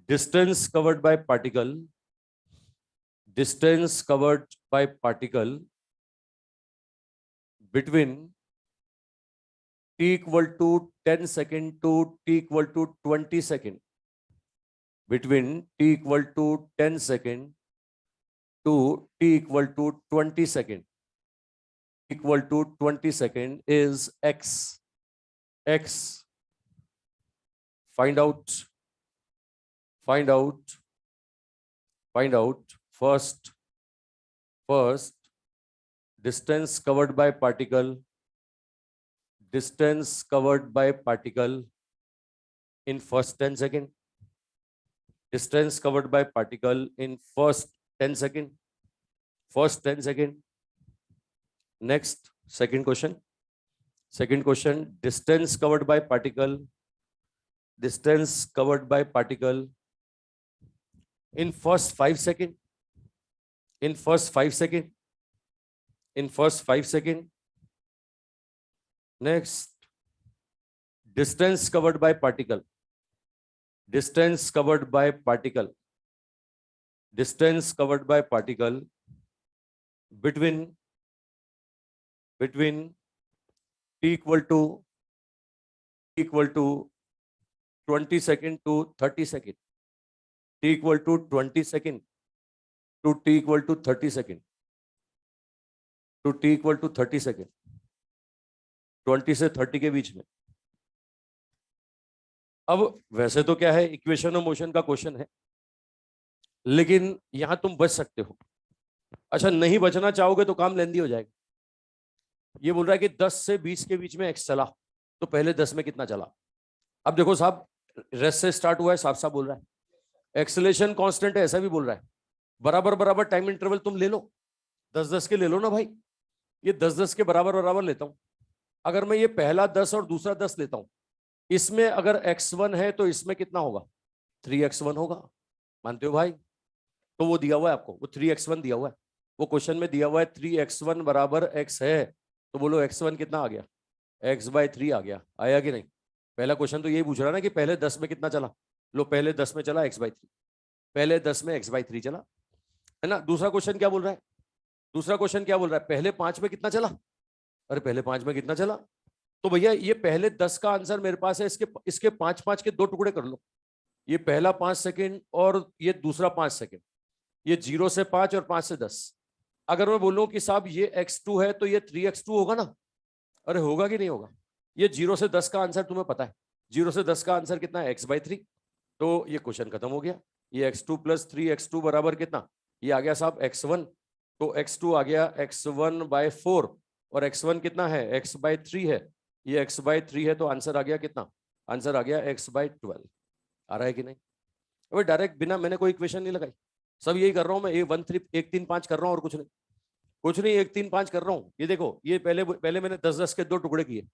Speaker 1: distance covered by particle, distance covered by particle between t equal to 10 second to t equal to 20 second, between t equal to 10 second to t equal to 20 second, equal to 20 second is x. X. Find out, find out, find out first distance covered by particle, distance covered by particle in first 10 second, distance covered by particle in first 10 second, first 10 second. Next, second question, distance covered by particle, distance covered by particle in first 5 second, in first 5 second, in first 5 second. Next, distance covered by particle, distance covered by particle, distance covered by particle between t equal to 20 second to 30 second, t equal to 20 second to t equal to 30 second, to t equal to 30 second, 20 से 30 के बीच में। अब वैसे तो क्या है, इक्वेशन ऑफ मोशन का क्वेश्चन है, लेकिन यहां तुम बच सकते हो। अच्छा, नहीं बचना चाहोगे तो काम लेंदी हो जाएगा। ये बोल रहा है कि 10 से 20 के बीच में एक्स चला, तो पहले 10 में कितना चला? अब देखो साहब, रेस्ट से स्टार्ट हुआ है, साफ साफ बोल रहा है। एक्सेलेरेशन कांस्टेंट है, ऐसा भी बोल रहा है। बराबर बराबर टाइम इंटरवल तुम ले लो, 10-10 के ले लो ना भाई। ये 10-10 के बराबर बराबर लेता हूं। अगर मैं ये पहला 10 और दूसरा 10 लेता हूं, इसमें अगर x1 है तो इसमें कितना होगा? 3x1 होगा। मानते हो भाई? तो वो दिया हुआ है आपको, वो 3x1 दिया हुआ है, वो क्वेश्चन में दिया हुआ है 3x1 बराबर x है। तो बोलो x1 कितना आ गया? x/3 आ गया। आया कि नहीं? पहला क्वेश्चन तो यही पूछ रहा ना कि पहले 10 में कितना चला। लो, पहले 10 में चला x/3, पहले 10 में x/3 चला, है ना। दूसरा क्वेश्चन क्या बोल रहा है? दूसरा क्वेश्चन क्या बोल रहा है? पहले 5 में कितना चला? अरे पहले 5 में कितना चला? तो भैया ये पहले 10 का आंसर मेरे पास है, इसके इसके 5-5 के 2 टुकड़े कर लो। ये पहला 5 सेकंड और ये दूसरा 5 सेकंड, ये 0 से 5 और 5 से 10। अगर मैं बोलूं कि साहब ये x2 है तो ये 3x2 होगा ना? अरे होगा कि नहीं होगा? ये 0 से 10 का आंसर तुम्हें पता है, 0 से 10 का आंसर कितना है? x/3। तो ये क्वेश्चन खत्म हो गया। ये x2 + 3x2 बराबर कितना? ये आ गया साहब x1। तो x2 आ गया x1/4 और x1 कितना है? x/3 है। ये x/3 है तो आंसर आ गया कितना? आंसर आ गया x/12। आ रहा है कि नहीं? अबे डायरेक्ट बिना मैंने कोई इक्वेशन नहीं लगाई, सब यही कर रहा हूँ मैं। 1 3 कर रहा हूँ और कुछ नहीं, कुछ नहीं। 1 3 5 कर रहा हूँ। ये देखो, ये पहले पहले मैंने 10-10 के 2 टुकड़े किए।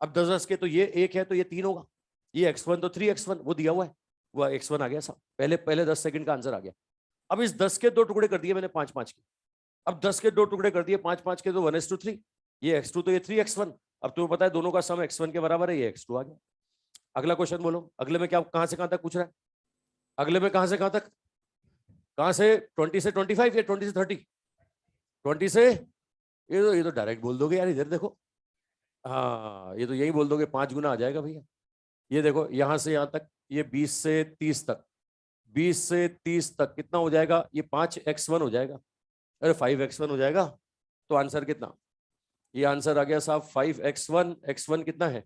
Speaker 1: अब 10-10 के तो ये 1 है तो ये 3 होगा। ये x1 तो 3x1 वो दिया हुआ है, वो x1 आ गया साहब। पहले पहले 10 सेकंड का आंसर आ गया। अब इस 10 के 2 टुकड़े कर दिए मैंने 5-5 के। अब 10 के 2 टुकड़े कर दिए 5-5 के, तो 1:3। ये x2 तो ये 3x1। अब तुम्हें पता है दोनों का सम x1 के बराबर है, ये x2 आ गया। अगला क्वेश्चन बोलो, अगले में क्या, कहां से कहां तक पूछ रहा है? अगले में कहां से कहां तक? कहां से? 20 से 25 या 20 से 30? 20 से, ये तो डायरेक्ट बोल दोगे यार। इधर देखो, हाँ ये तो यही बोल दोगे, 5 गुना आ जाएगा भैया। ये देखो यहां से यहां तक, ये 20 से 30 तक, 20 से 30 तक कितना हो जाएगा? ये 5x1 हो जाएगा। अरे 5x1 हो जाएगा। तो आंसर कितना? ये आंसर आ गया साहब 5x1। x1 कितना है?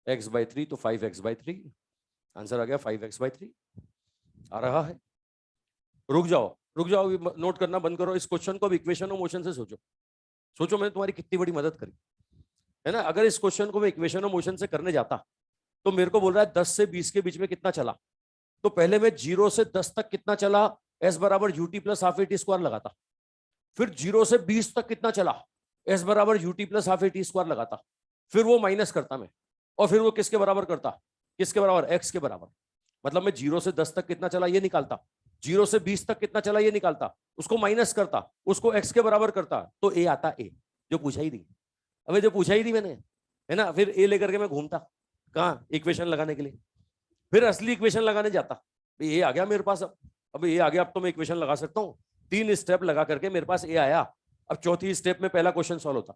Speaker 1: x/3, तो 5x/3 आंसर आ गया। 5x/3 आ रहा है। रुक जाओ, रुक जाओ, नोट करना बंद करो। इस क्वेश्चन को अब इक्वेशन ऑफ मोशन से सोचो। सोचो मैंने तुम्हारी कितनी बड़ी मदद करी है ना। अगर इस क्वेश्चन को मैं इक्वेशन ऑफ मोशन से करने जाता तो मेरे को बोल रहा है 10 से 20 के बीच में कितना चला, तो पहले मैं 0 से 10 तक कितना चला, s बराबर ut + ½ at² लगाता। फिर 0 से 20 तक कितना चला, s बराबर ut + ½ at² लगाता। फिर वो माइनस करता मैं, और फिर वो किसके बराबर करता? किसके बराबर? x के बराबर। मतलब मैं 0 से 10 तक कितना चला ये निकालता, 0 से 20 तक कितना चला ये निकालता, उसको माइनस करता, उसको x के बराबर करता, तो a आता। a जो पूछा ही नहीं, अबे जो पूछा ही नहीं मैंने, है ना। फिर a लेकर के मैं घूमता कहाँ? इक्वेशन लगाने के लिए। फिर असली इक्वेशन लगाने जाता, ये आ गया मेरे पास। अब ये आ गया, अब तो मैं इक्वेशन लगा सकता हूँ। 3 स्टेप लगा करके मेरे पास ए आया। अब चौथी स्टेप में पहला क्वेश्चन सॉल्व होता,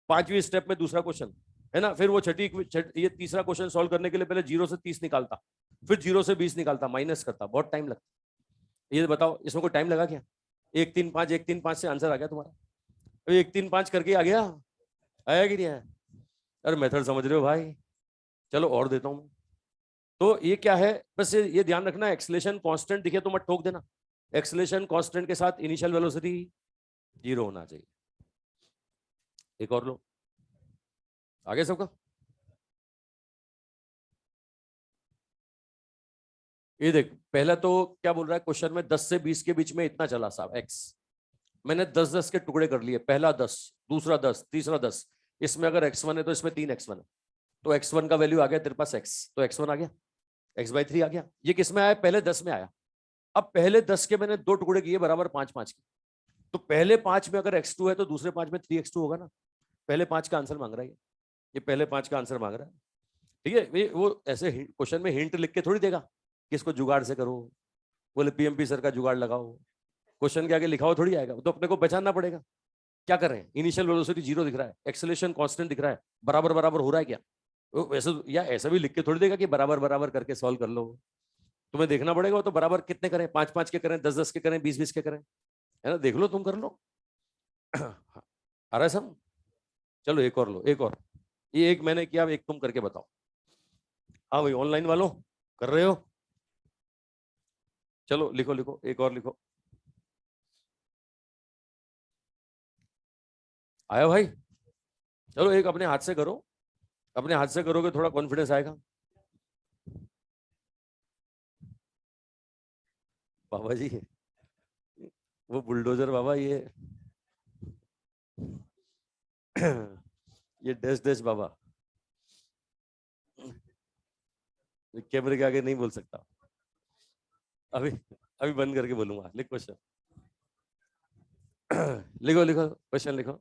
Speaker 1: 5वीं स्टेप में दूसरा क्वेश्चन, है ना। फिर वो ये तीसरा क्वेश्चन सॉल्व करने के लिए पहले 0 से 30 निकालता, फिर 0 से 20 निकालता, माइनस करता। बहुत टाइम लगता। ये बताओ इसमें कोई टाइम लगा क्या? 1 3 5 से आंसर आ गया तुम्हारा। 1 3 5 करके आ गया, आया कि नहीं आया? अरे मेथड समझ रहे हो भाई? चलो और देता हूं। तो ये क्या है, बस ये ध्यान रखना, एक्सेलेरेशन कांस्टेंट दिखे तो मत ठोक देना। एक्सेलेरेशन कांस्टेंट के साथ इनिशियल वेलोसिटी 0 होना चाहिए। एक और लो, आगे सबका। ये देख, पहला तो क्या बोल रहा है क्वेश्चन में, 10 से 20 के बीच में इतना चला साहब x। मैंने 10-10 के टुकड़े कर लिए, पहला 10, दूसरा 10, तीसरा 10। इसमें अगर x1 है तो इसमें 3x1 है, तो x1 का वैल्यू आ गया तेरे पास x, तो x1 आ गया, x/3 आ गया। ये किस में आया? पहले 10 में आया। अब पहले 10 के मैंने 2 टुकड़े किए बराबर 5-5 के, तो पहले 5 में अगर x2 है तो दूसरे 5 में 3x2 होगा ना। पहले 5 का आंसर मांग रहा है ये पहले 5 का आंसर मांग रहा है। ठीक है, वो ऐसे क्वेश्चन में हिंट लिख के थोड़ी देगा कि इसको जुगाड़ से करो, बोले पीएमपी सर का जुगाड़ लगाओ। क्वेश्चन के आगे लिखा हो थोड़ी आएगा, तो अपने को पहचानना पड़ेगा। क्या कर रहे हैं? इनिशियल वेलोसिटी 0 दिख रहा है, एक्सेलरेशन कांस्टेंट दिख रहा है, बराबर बराबर हो रहा है क्या? वैसे या ऐसा भी लिख के थोड़ी देगा कि बराबर बराबर करके सॉल्व कर लो। तुम्हें देखना पड़ेगा तो बराबर कितने करें, 5-5 के करें, 10-10 के करें, 20-20 के करें, है ना। देख लो, तुम कर लो। आ रहा है सब? चलो एक और लो, एक और। ये एक मैंने किया, एक तुम करके बताओ। हाँ भाई ऑनलाइन वालों, कर रहे हो? चलो लिखो लिखो, एक और लिखो। आया भाई? चलो एक अपने हाथ से करो, अपने हाथ से करोगे थोड़ा कॉन्फिडेंस आएगा। बाबा जी, वो बुलडोजर बाबा, ये डैश डैश बाबा, कैमरे के आगे नहीं बोल सकता। अभी अभी बंद करके बोलूंगा। लिख क्वेश्चन। लिखो लिखो क्वेश्चन लिखो।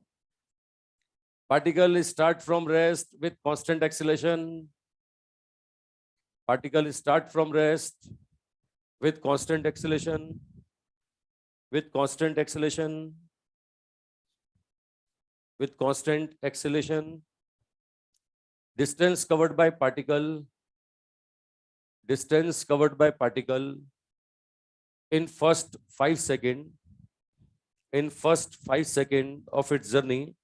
Speaker 1: Particle start from rest with constant acceleration. Particle start from rest with constant acceleration. With constant acceleration. With constant acceleration. distance covered by particle in first 5 seconds of its journey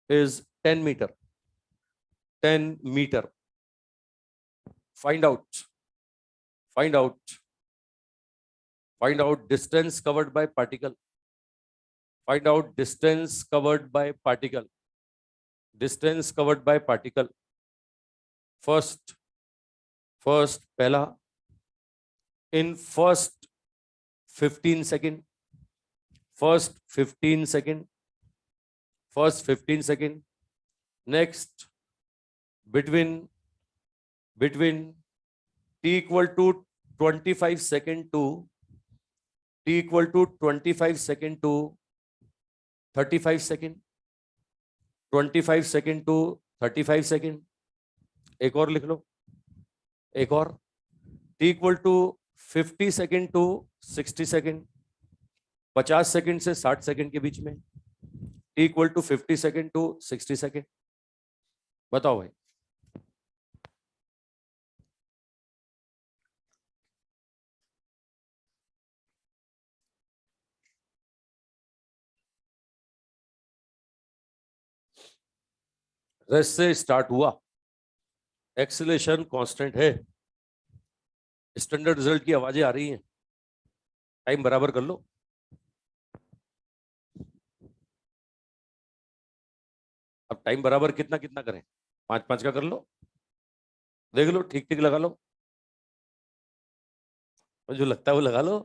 Speaker 1: is 10 meter. Find out distance covered by particle. First पहला in first 15 second. Next, between t equal to 25 second to 35 second, 25 second to 35 second. एक और लिख लो, t equal to 50 second to 60 second, 50 second से 60 सेकंड के बीच में, t equal to 50 second to 60 second. बताओ भाई. रेस्ट से स्टार्ट हुआ, एक्सीलरेशन कांस्टेंट है, स्टैंडर्ड रिजल्ट की आवाजें आ रही हैं, टाइम बराबर कर लो. अब टाइम बराबर कितना करें, 5-5 का कर लो, देख लो, ठीक लगा लो, जो लगता है वो लगा लो.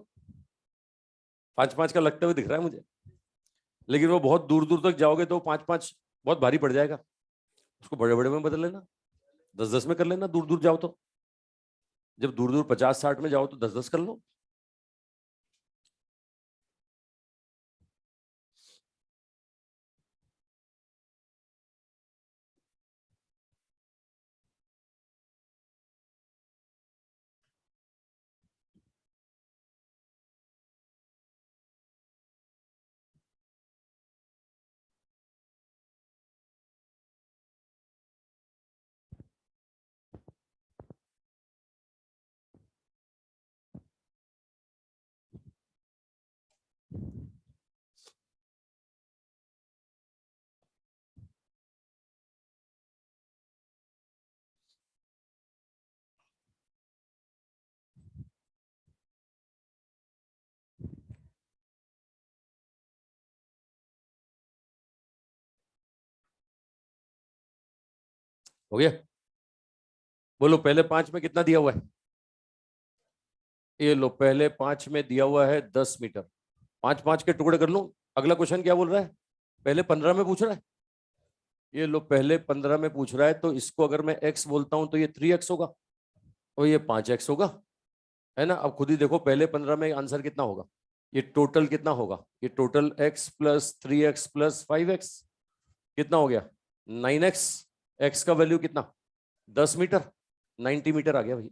Speaker 1: 5-5 का लगता हुआ दिख रहा है मुझे, लेकिन वो बहुत दूर तक जाओगे तो 5-5 बहुत भारी पड़ जाएगा. उसको बड़े में बदल लेना, 10-10 में कर लेना. दूर जाओ तो, जब दूर 50-60 में जाओ तो 10-10 कर लो. हो गया? बोलो पहले 5 में कितना दिया हुआ है? ये लो, पहले 5 में दिया हुआ है 10 मीटर. 5-5 के टुकड़े कर लो. अगला क्वेश्चन क्या बोल रहा है? पहले 15 में पूछ रहा है. ये लो, पहले 15 में पूछ रहा है, तो इसको अगर मैं x बोलता हूं तो ये 3x होगा और ये 5x होगा, है ना. अब खुद ही देखो, पहले 15 में आंसर कितना होगा, ये टोटल कितना होगा, ये total x plus 3x plus 5x कितना हो गया, 9x. x का वैल्यू कितना, 10 मीटर, 90 मीटर आ गया भाई,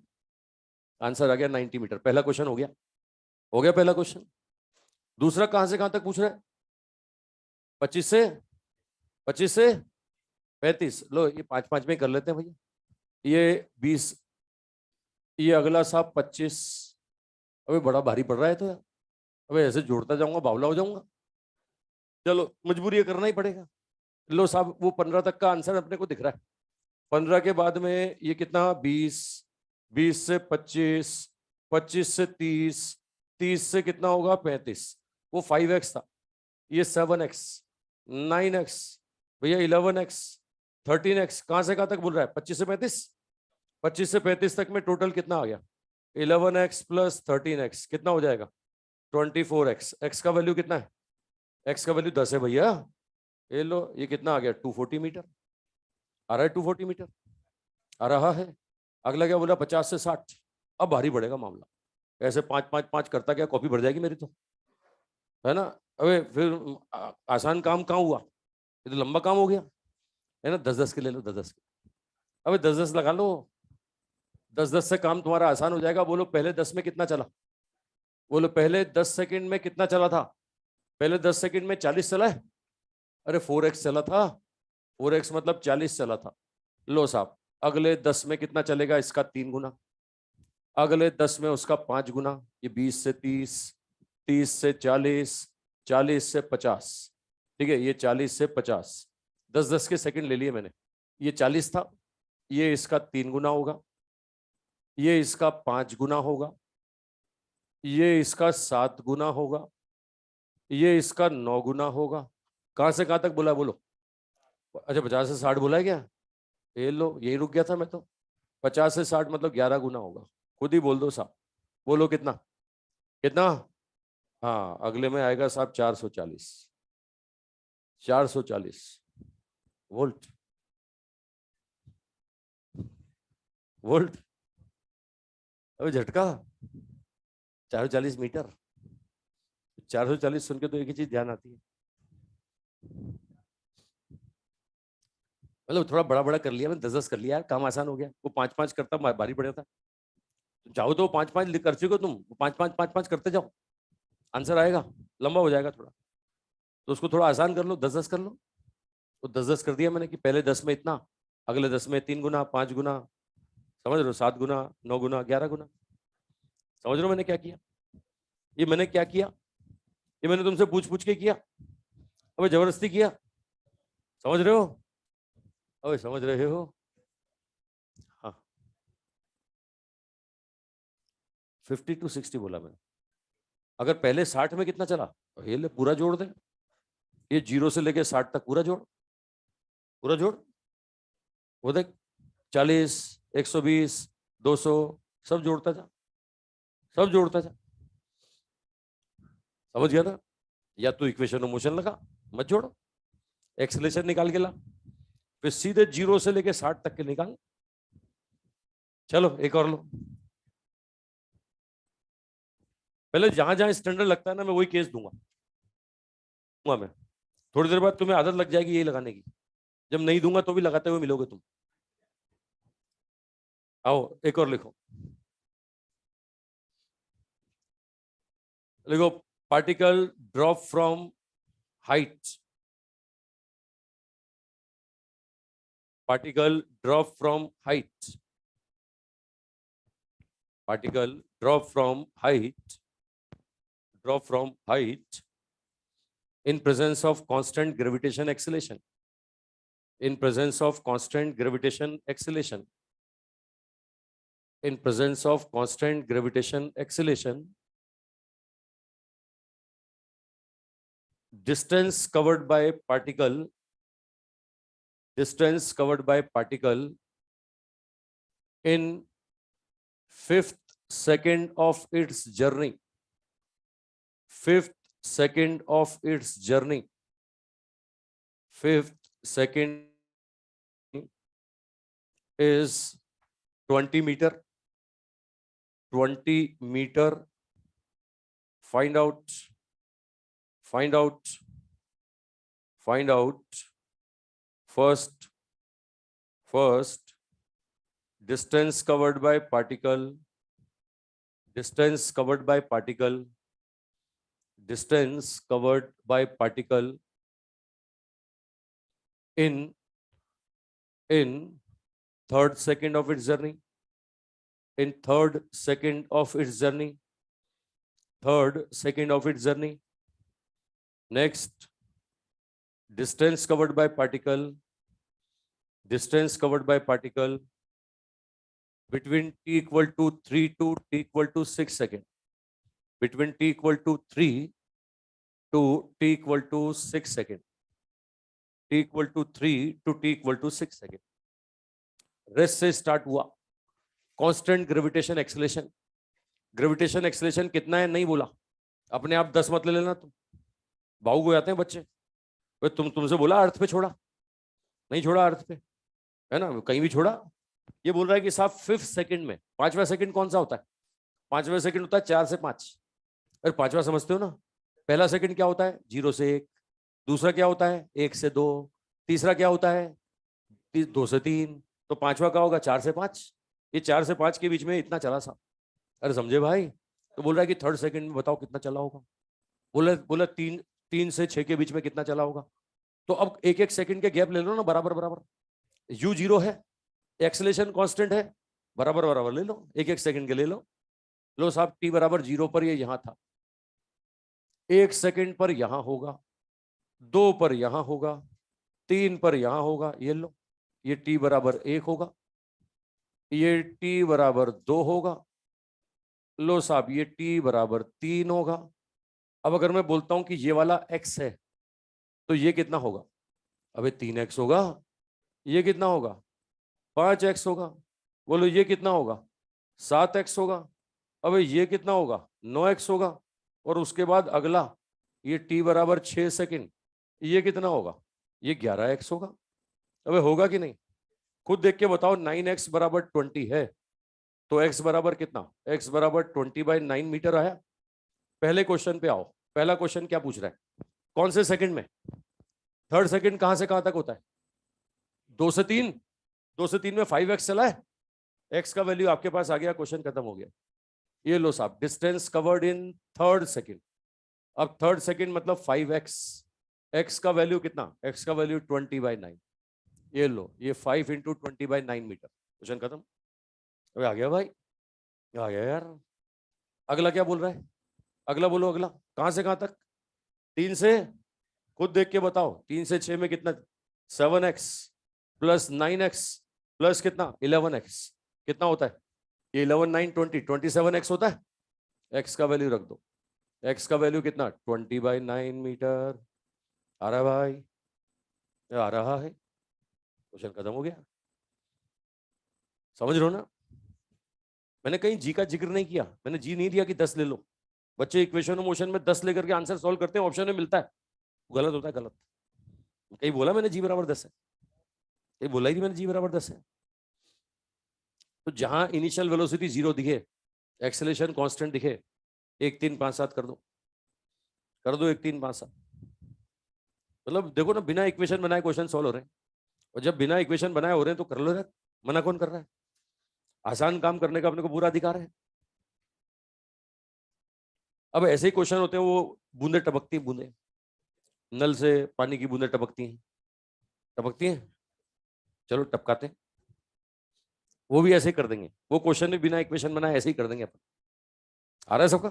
Speaker 1: आंसर आ गया 90 मीटर. पहला क्वेश्चन हो गया पहला क्वेश्चन. दूसरा कहां से कहां तक पूछ रहा है? 25 से 35. लो, ये 5-5 में कर लेते हैं भैया. ये 20, ये अगला साहब 25. अबे बड़ा भारी पड़ रहा है तो यार, अबे ऐसे जोड़ता जाऊंगा बावला हो जाऊंगा. चलो, मजबूरी है, करना ही पड़ेगा. लो साहब, वो 15 तक का आंसर अपने को दिख रहा है. 15 के बाद में ये कितना, 20, 20 से 25, 25 से 30, 30 से कितना होगा, 35. वो 5x था, ये 7x, 9x, भैया 11x, 13x. कहां से कहां तक बोल रहा है? 25 से 35. 25 से 35 तक में टोटल कितना आ गया, 11x प्लस 13x कितना हो जाएगा, 24x. x का वैल्यू कितना है? x का वैल्यू 10 है भैया. ये लो, ये कितना आ गया, 240 मीटर आ रहा है. 240 मीटर आ रहा है. अगला क्या बोला, 50 से 60. अब भारी पड़ेगा मामला. ऐसे 5-5-5 करता क्या कॉपी भर जाएगी मेरी तो, है ना. अबे फिर आसान काम कहाँ हुआ, ये तो लंबा काम हो गया, है ना. 10-10 के ले लो, 10-10 के. अबे 10-10 लगा लो, 10-10 से काम तुम्हारा आसान हो जाएगा. बोलो पहले 10 में कितना चला, बोलो पहले 10 सेकंड में कितना चला था. पहले 10 सेकंड में 40 चला है, अरे 4x चला था, 4x मतलब 40 चला था। लो साहब, अगले 10 में कितना चलेगा? इसका 3 गुना। अगले 10 में उसका 5 गुना। ये 20 से 30, 30 से 40, 40 से 50। ठीक है, ये 40 से 50, 10-10 के सेकंड ले लिए मैंने। ये 40 था, ये इसका 3 गुना होगा, ये इसका 5 गुना होगा, ये इसका 7 गुना होगा, ये इसका 9 गुना होगा। कहां से कहां तक बोला है बोलो? अच्छा, 50 से 60 बोला है क्या? ये लो, यही रुक गया था मैं तो। 50 से 60 मतलब 11 गुना होगा। खुद ही बोल दो साहब। बोलो कितना? कितना? हाँ, अगले में आएगा साहब 440, 440 वोल्ट। वोल्ट? अबे झटका, 440 मीटर। 440 सुन के तो एक ही चीज ध्यान आती है, मतलब थोड़ा बड़ा बड़ा कर लिया मैंने, 10-10 कर लिया यार, काम आसान हो गया। वो 5-5 करता भारी पड़ जाता। चाहो तो 5-5 कर चुके हो तुम, 5-5 करते जाओ, आंसर आएगा। लंबा हो जाएगा थोड़ा, तो उसको थोड़ा आसान कर लो, 10-10 कर लो। तो 10-10 कर दिया मैंने कि पहले 10 में इतना, अगले 10 में 3 गुना, 5 गुना, समझ रहे हो, 7 गुना, 9 गुना, 11 गुना। समझ रहे हो मैंने क्या किया? ये मैंने क्या किया? ये मैंने तुमसे पूछ पूछ के किया, अबे जबरदस्ती किया। समझ रहे हो? अबे समझ रहे हो? हाँ, 50 to 60 बोला मैंने। अगर पहले 60 में कितना चला, तो ये ले पूरा जोड़ दे। ये 0 से लेके 60 तक पूरा जोड़, पूरा जोड़। वो देख, 40, 120, 200, सब जोड़ता जा, सब जोड़ता जा। समझ गया ना? या तो इक्वेशन ऑफ मोशन लगा, मत जोड़ो, एक्सेलरेशन निकाल के ला, फिर सीधे 0 से लेके 60 तक के निकाल। चलो एक और लो। पहले जहां जहां स्टैंडर्ड लगता है ना, मैं वही केस दूंगा मैं। थोड़ी देर बाद तुम्हें आदत लग जाएगी यही लगाने की। जब नहीं दूंगा तो भी लगाते हुए मिलोगे तुम। आओ एक और लिखो। लिखो, particle drop from height, particle drop from height, particle drop from height, drop from height in presence of constant gravitation acceleration, in presence of constant gravitation acceleration, in presence of constant gravitation acceleration, distance covered by particle, distance covered by particle in fifth second of its journey, fifth second of its journey, fifth second is 20 meter, 20 meter. Find out, find out, find out first, first distance covered by particle, distance covered by particle, distance covered by particle in third second of its journey, in third second of its journey, third second of its journey. Next, distance covered by particle, distance covered by particle between t equal to 3 to t equal to 6 second, between t equal to 3 to t equal to 6 second, t equal to 3 to t equal to 6 second. Rest से स्टार्ट हुआ, constant gravitation acceleration. Gravitation acceleration कितना है नहीं बोला, अपने आप 10 मत ले लेना तुम, भावुक हो जाते हैं बच्चे। तुमसे बोला अर्थ पे छोड़ा, नहीं छोड़ा अर्थ पे, है ना, कहीं भी छोड़ा। ये बोल रहा है कि साहब 5th सेकंड में, 5वां सेकंड कौन सा होता है? 5वां सेकंड होता है 4 से 5। अरे 5वां समझते हो ना? पहला सेकंड क्या होता है? 0 से 1। दूसरा क्या होता है? 1 से 2। तीसरा क्या होता है? 2 से 3। तो 5वां क्या होगा? 4 से 5। ये 4 से 5 के बीच में इतना चला सा। अरे समझे भाई? तो बोल रहा है कि थर्ड सेकंड में बताओ कितना चला होगा। बोला बोला 3 से 6 के बीच में कितना चला होगा। तो अब एक एक सेकंड के गैप ले लो ना, बराबर बराबर। u 0 है, एक्सेलेरेशन कांस्टेंट है, बराबर बराबर ले लो, एक एक सेकंड के ले लो। लो साहब, t बराबर 0 पर ये यहां था, 1 सेकंड पर यहां होगा, 2 पर यहां होगा, 3 पर यहां होगा, ये लो, ये t बराबर 1 होगा, ये t बराबर 2 होगा, लो साहब ये t बराबर 3 होगा। अब अगर मैं बोलता हूं कि ये वाला x है, तो ये कितना होगा? अबे 3x होगा। ये कितना होगा? 5x होगा। बोलो ये कितना होगा? 7x होगा। अबे ये कितना होगा? 9x होगा। और उसके बाद अगला, ये t बराबर 6 सेकंड, ये कितना होगा? ये 11x होगा। अबे होगा कि नहीं? खुद देख के बताओ। 9x बराबर 20 है, तो x बराबर कितना? x बराबर 20/9 मीटर आया। पहले क्वेश्चन पे आओ। पहला क्वेश्चन क्या पूछ रहा है? कौन से सेकंड में? थर्ड सेकंड कहां से कहां तक होता है? 2 से 3। 2 से 3 में 5x चला है, x का वैल्यू आपके पास आ गया, क्वेश्चन खत्म हो गया। ये लो साहब, distance covered in third second. अब थर्ड सेकंड मतलब 5x, x का वैल्यू कितना? x का वैल्यू 20/9। ये लो, ये 5 × 20/9 मीटर। क्वेश्चन खत्म। अबे आ गया भाई, आ गया यार। अगला क्या बोल रहा है? अगला बोलो, अगला कहां से कहां तक? 3 से, खुद देख के बताओ। 3 से 6 में कितना? 7x प्लस 9x प्लस कितना? 11x। कितना होता है ये? 11 9 20, 27x होता है। x का वैल्यू रख दो। x का वैल्यू कितना? 20/9 मीटर। आ रहा है भाई? आ रहा है। क्वेश्चन खत्म हो गया। समझ रहे हो ना? मैंने कहीं जी का जिक्र नहीं किया, मैंने जी नहीं दिया कि 10 ले लो। बच्चे इक्वेशन मोशन में 10 लेकर के आंसर सॉल्व करते हैं, ऑप्शन में मिलता है, गलत होता है, गलत। कहीं बोला मैंने जी बराबर 10 है? कहीं बोला ही नहीं मैंने जी बराबर 10 है। तो जहां इनिशियल वेलोसिटी 0 दिखे, एक्सेलेरेशन कांस्टेंट दिखे, 1 3 5 7 कर दो, कर दो 1 3 5 7। मतलब देखो ना, बिना इक्वेशन बनाए क्वेश्चन सॉल्व हो रहे हैं। और जब बिना इक्वेशन बनाए हो रहे हैं तो कर लो यार, मना कौन कर रहा है? आसान काम करने का अपने को पूरा अधिकार है। अब ऐसे ही क्वेश्चन होते हैं, वो बूंदे टपकती बूंदे, नल से पानी की बूंदे टपकती हैं, टपकती हैं, चलो टपकाते हैं। वो भी ऐसे ही कर देंगे, वो क्वेश्चन भी बिना इक्वेशन बनाए ऐसे ही कर देंगे अपन। आ रहा है सबका?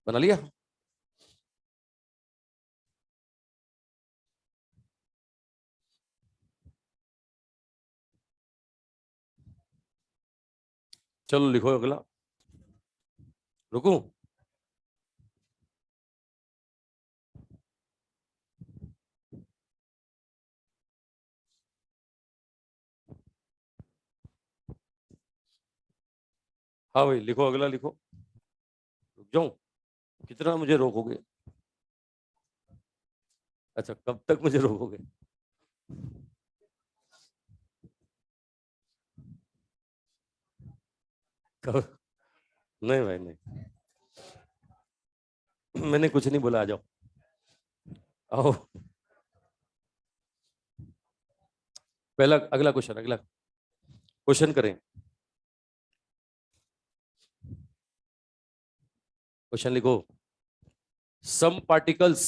Speaker 1: बना लिया? चलो लिखो अगला। रुको, हाँ भाई लिखो, अगला लिखो। रुक जाऊं? कितना मुझे रोकोगे? अच्छा, कब तक मुझे रोकोगे? कब? नहीं भाई नहीं, मैंने कुछ नहीं बोला, आ जाओ, आओ। पहला अगला क्वेश्चन, अगला क्वेश्चन करें। क्वेश्चन लिखो। some particles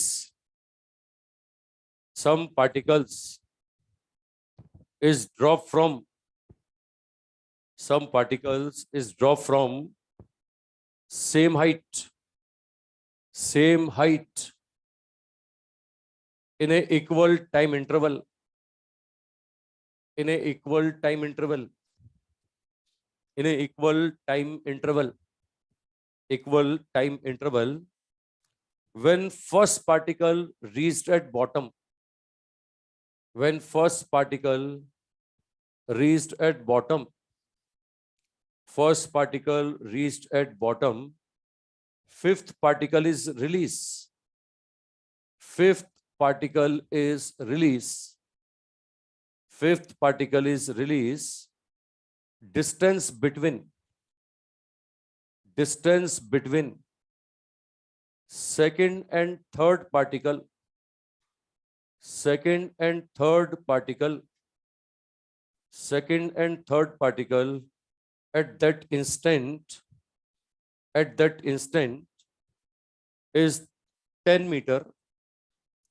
Speaker 1: some particles is dropped from some particles is dropped from same height same height in a equal time interval in a equal time interval in a equal time interval when first particle reached at bottom when first particle reached at bottom first particle reached at bottom, fifth particle is release. Fifth particle is release. Fifth particle is release. Distance between second and third particle. Second and third particle. Second and third particle at that instant. At that instant is 10 meter.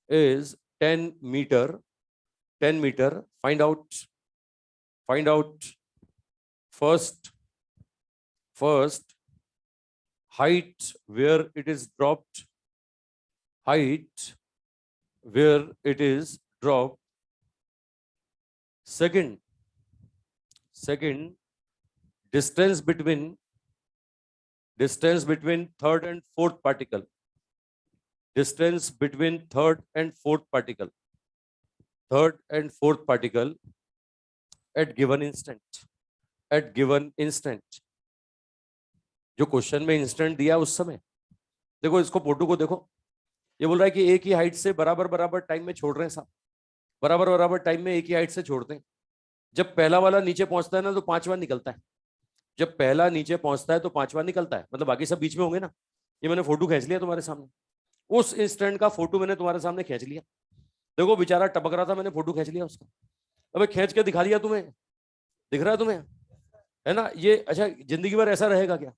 Speaker 1: Is 10 meter, 10 meter. Find out first height where it is dropped, height where it is dropped. Second, distance between third and fourth particle. Distance between third and fourth particle. Third and fourth particle at given instant. At given instant. जो क्वेश्चन में इंस्टेंट दिया उस समय देखो, इसको फोटो को देखो, ये बोल रहा है कि एक ही हाइट से बराबर बराबर टाइम में छोड़ रहे हैं साहब, बराबर बराबर टाइम में एक ही हाइट से छोड़ते हैं। जब पहला वाला नीचे पहुंचता है ना तो पांचवा निकलता है। जब पहला नीचे पहुंचता है तो पांचवा निकलता है, मतलब बाकी सब बीच में होंगे ना। ये मैंने फोटो खींच लिया तुम्हारे सामने, उस इंस्टेंट का फोटो मैंने तुम्हारे सामने खींच लिया। देखो बेचारा टपक रहा था, मैंने फोटो खींच लिया उसका, अबे खींच के दिखा दिया तुम्हें, दिख रहा है तुम्हें, है ना। ये अच्छा जिंदगी भर ऐसा रहेगा क्या?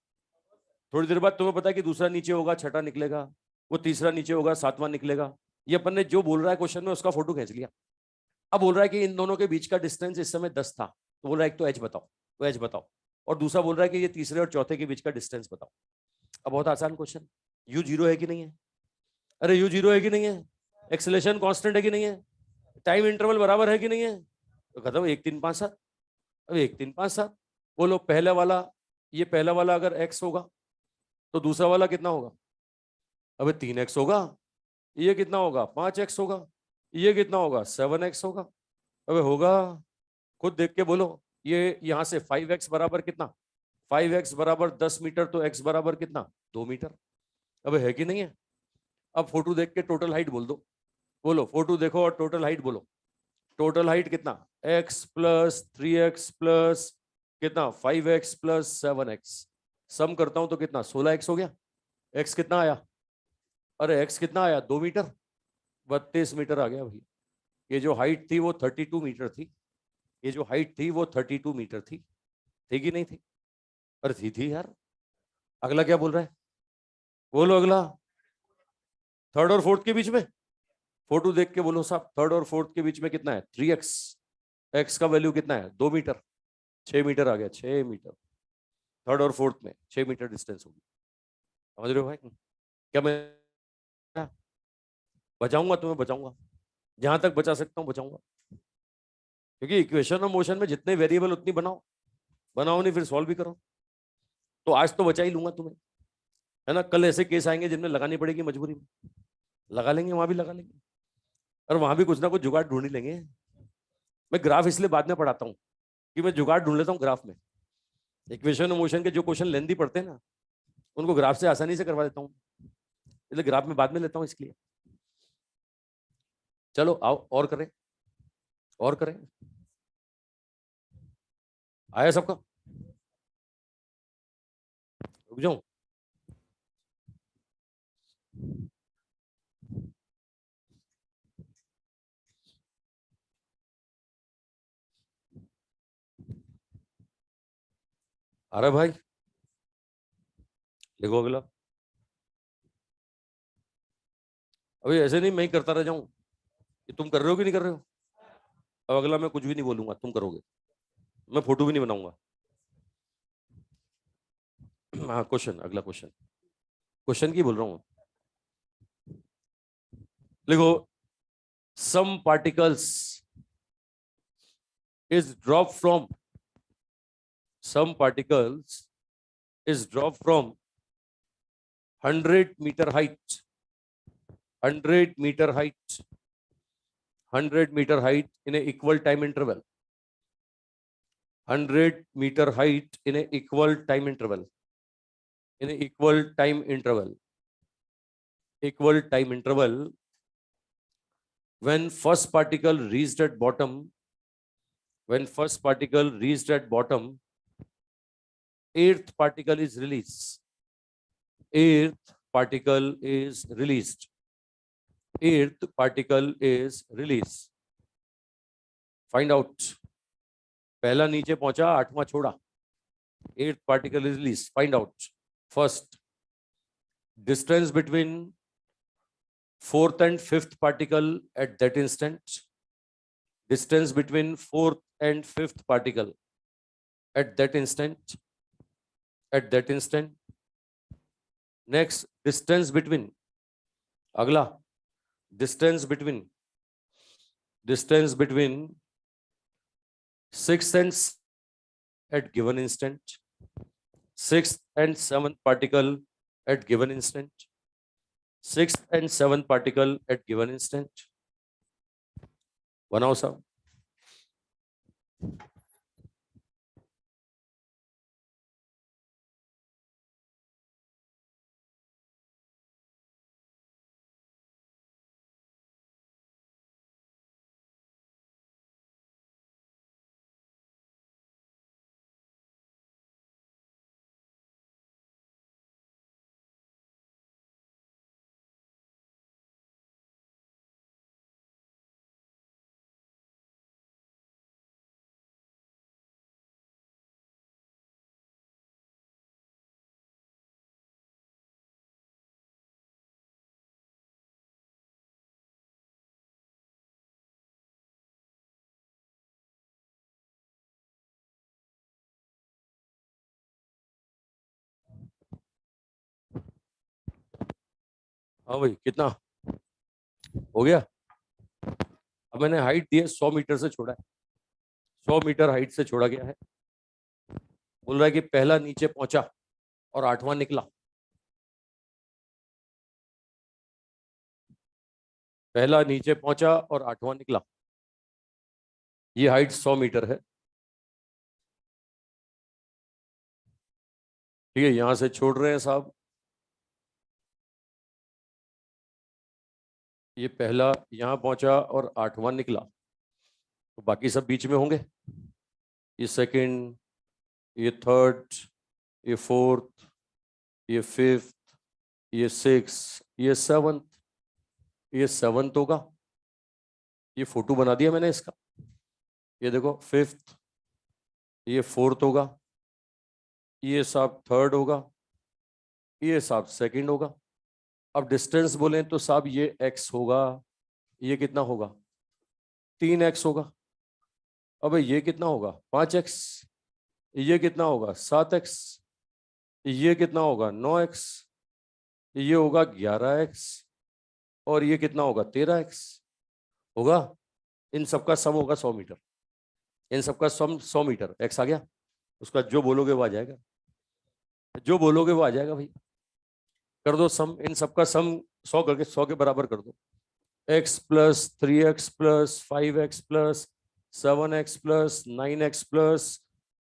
Speaker 1: थोड़ी देर बाद तुम्हें पता है कि दूसरा नीचे होगा, छठा निकलेगा, वो तीसरा नीचे होगा, सातवां निकलेगा। ये अपन ने जो बोल रहा है क्वेश्चन में उसका फोटो खींच लिया। अब बोल रहा है कि इन दोनों के बीच का डिस्टेंस इस समय 10 था, तो बोल रहा है एक तो एच बताओ, तो एच बताओ, और दूसरा बोल रहा है कि ये तीसरे और चौथे के बीच का डिस्टेंस बताओ। अब बहुत आसान क्वेश्चन, यू जीरो है कि नहीं है? अरे यू जीरो है कि नहीं है? एक्सेलेरेशन कांस्टेंट है कि नहीं है? टाइम इंटरवल बराबर है कि नहीं है? तो खत्म, 1 3 5 7। अब 1 3 5 7 बोलो, पहला वाला, ये पहला वाला अगर एक्स होगा तो दूसरा वाला कितना होगा? अबे 3x होगा। ये कितना होगा? 5x होगा। ये कितना होगा? 7x होगा। अबे होगा, खुद देख के बोलो। ये यहां से 5x बराबर कितना? 5x बराबर 10 मीटर, तो x बराबर कितना? 2 मीटर। अबे है कि नहीं है? अब फोटो देख के टोटल हाइट बोल दो। बोलो, फोटो देखो और टोटल हाइट बोलो। टोटल हाइट कितना? x प्लस 3x प्लस कितना? 5x plus 7x। सम करता हूं तो कितना? 16x हो गया। x कितना आया? अरे x कितना आया? 2 मीटर, 32 मीटर आ गया भैया। ये जो हाइट थी वो 32 मीटर थी। ये जो हाइट थी वो 32 मीटर थी कि नहीं थी? अरे थी यार। अगला क्या बोल रहा है? बोलो अगला। थर्ड और फोर्थ के बीच में, फोटो देख के बोलो साहब, थर्ड और फोर्थ के बीच में कितना है? 3x। x का वैल्यू कितना है? 2 मीटर, 6 मीटर आ गया, 6 मीटर। थर्ड और फोर्थ में 6 मीटर डिस्टेंस होगी। समझ रहे हो भाई? क्या मैं बचाऊंगा तुम्हें? बचाऊंगा, जहां तक बचा सकता हूं बचाऊंगा, क्योंकि इक्वेशन और मोशन में जितने वेरिएबल उतनी बनाओ, बनाओ नहीं फिर सॉल्व भी करो। तो आज तो बचा ही लूंगा तुम्हें, है ना। कल ऐसे केस आएंगे जिनमें लगानी पड़ेगी मजबूरी में, लगा लेंगे, वहां भी लगा लेंगे, और वहां भी कुछ ना कुछ जुगाड़ ढूंढ ही लेंगे। मैं ग्राफ इसलिए बाद में पढ़ाता हूँ कि मैं जुगाड़ ढूंढ लेता हूँ ग्राफ में। इक्वेशन और मोशन के जो क्वेश्चन लेंदी पड़ते हैं ना, उनको ग्राफ से आसानी से करवा देता हूँ, इसलिए ग्राफ में बाद में लेता हूँ इसके लिए। चलो आओ और करें, और करें। आया सबका? रुक जाऊं? अरे भाई लिखो अगला। अभी ऐसे नहीं मैं ही करता रह जाऊं, कि तुम कर रहे हो कि नहीं कर रहे हो। अब अगला मैं कुछ भी नहीं बोलूंगा, तुम करोगे। मैं फोटो भी नहीं बनाऊंगा। हाँ क्वेश्चन, अगला क्वेश्चन, क्वेश्चन की बोल रहा हूँ। लिखो, some particles is dropped from, some particles is dropped from 100 meter height, 100 meter height, 100 meter height in a equal time interval, 100 meter height in a equal time interval, in a equal time interval, equal time interval. When first particle reached at bottom, when first particle reached at bottom, eighth particle is released, eighth particle is released, eighth particle is released. Find out. पहला नीचे पहुंचा, आठवां छोड़ा, eighth particle is released. Find out. First, distance between fourth and fifth particle at that instant, distance between fourth and fifth particle at that instant, next distance between, अगला distance between sixth and at given instant, sixth and seventh particle at given instant, sixth and seventh particle at given instant. बनाओ साहब. हाँ भाई, कितना हो गया? अब मैंने हाइट दी है, 100 मीटर से छोड़ा है, 100 मीटर हाइट से छोड़ा गया है. बोल रहा है कि पहला नीचे पहुंचा और 8वां निकला. पहला नीचे पहुंचा और 8वां निकला. ये हाइट 100 मीटर है. ठीक है, यहां से छोड़ रहे हैं साहब. ये पहला यहां पहुंचा और 8वां निकला, तो बाकी सब बीच में होंगे. ये सेकंड, ये थर्ड, ये फोर्थ, ये फिफ्थ, ये सिक्स, ये सेवंथ. ये सेवंथ होगा. ये फोटो बना दिया मैंने इसका. ये देखो फिफ्थ, ये फोर्थ होगा, ये साहब थर्ड होगा, ये साहब सेकंड होगा. अब डिस्टेंस बोलें तो साहब ये x होगा. ये कितना होगा? 3x होगा. अब ये कितना होगा? 5x. ये कितना होगा? 7x. ये कितना होगा? 9x. ये होगा 11x. और ये कितना होगा? 13x होगा. इन सबका सम होगा 100 मीटर. इन सबका सम 100 मीटर. x आ गया. उसका जो बोलोगे वो आ जाएगा. जो बोलोगे वो आ जाएगा भाई. कर दो सम. इन सबका सम 100 करके 100 के बराबर कर दो. x plus 3x plus 5x plus 7x plus 9x plus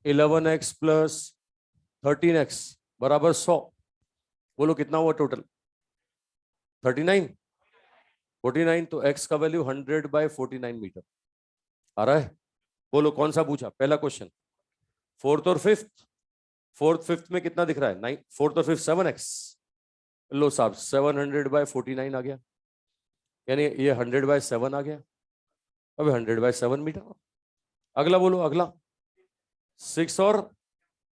Speaker 1: 11x plus 13x बराबर 100. बोलो कितना हुआ टोटल? 39. 49. तो x का वैल्यू 100/49 मीटर आ रहा है. बोलो कौन सा पूछा? पहला क्वेश्चन. फोर्थ और फिफ्थ. फोर्थ फिफ्थ में कितना दिख रहा है? 9. फोर्थ और फिफ्थ 7x. लो साहब 700/49 आ गया, यानी ये 100/7 आ गया. अब 100/7 मीटर. अगला बोलो, अगला 6 और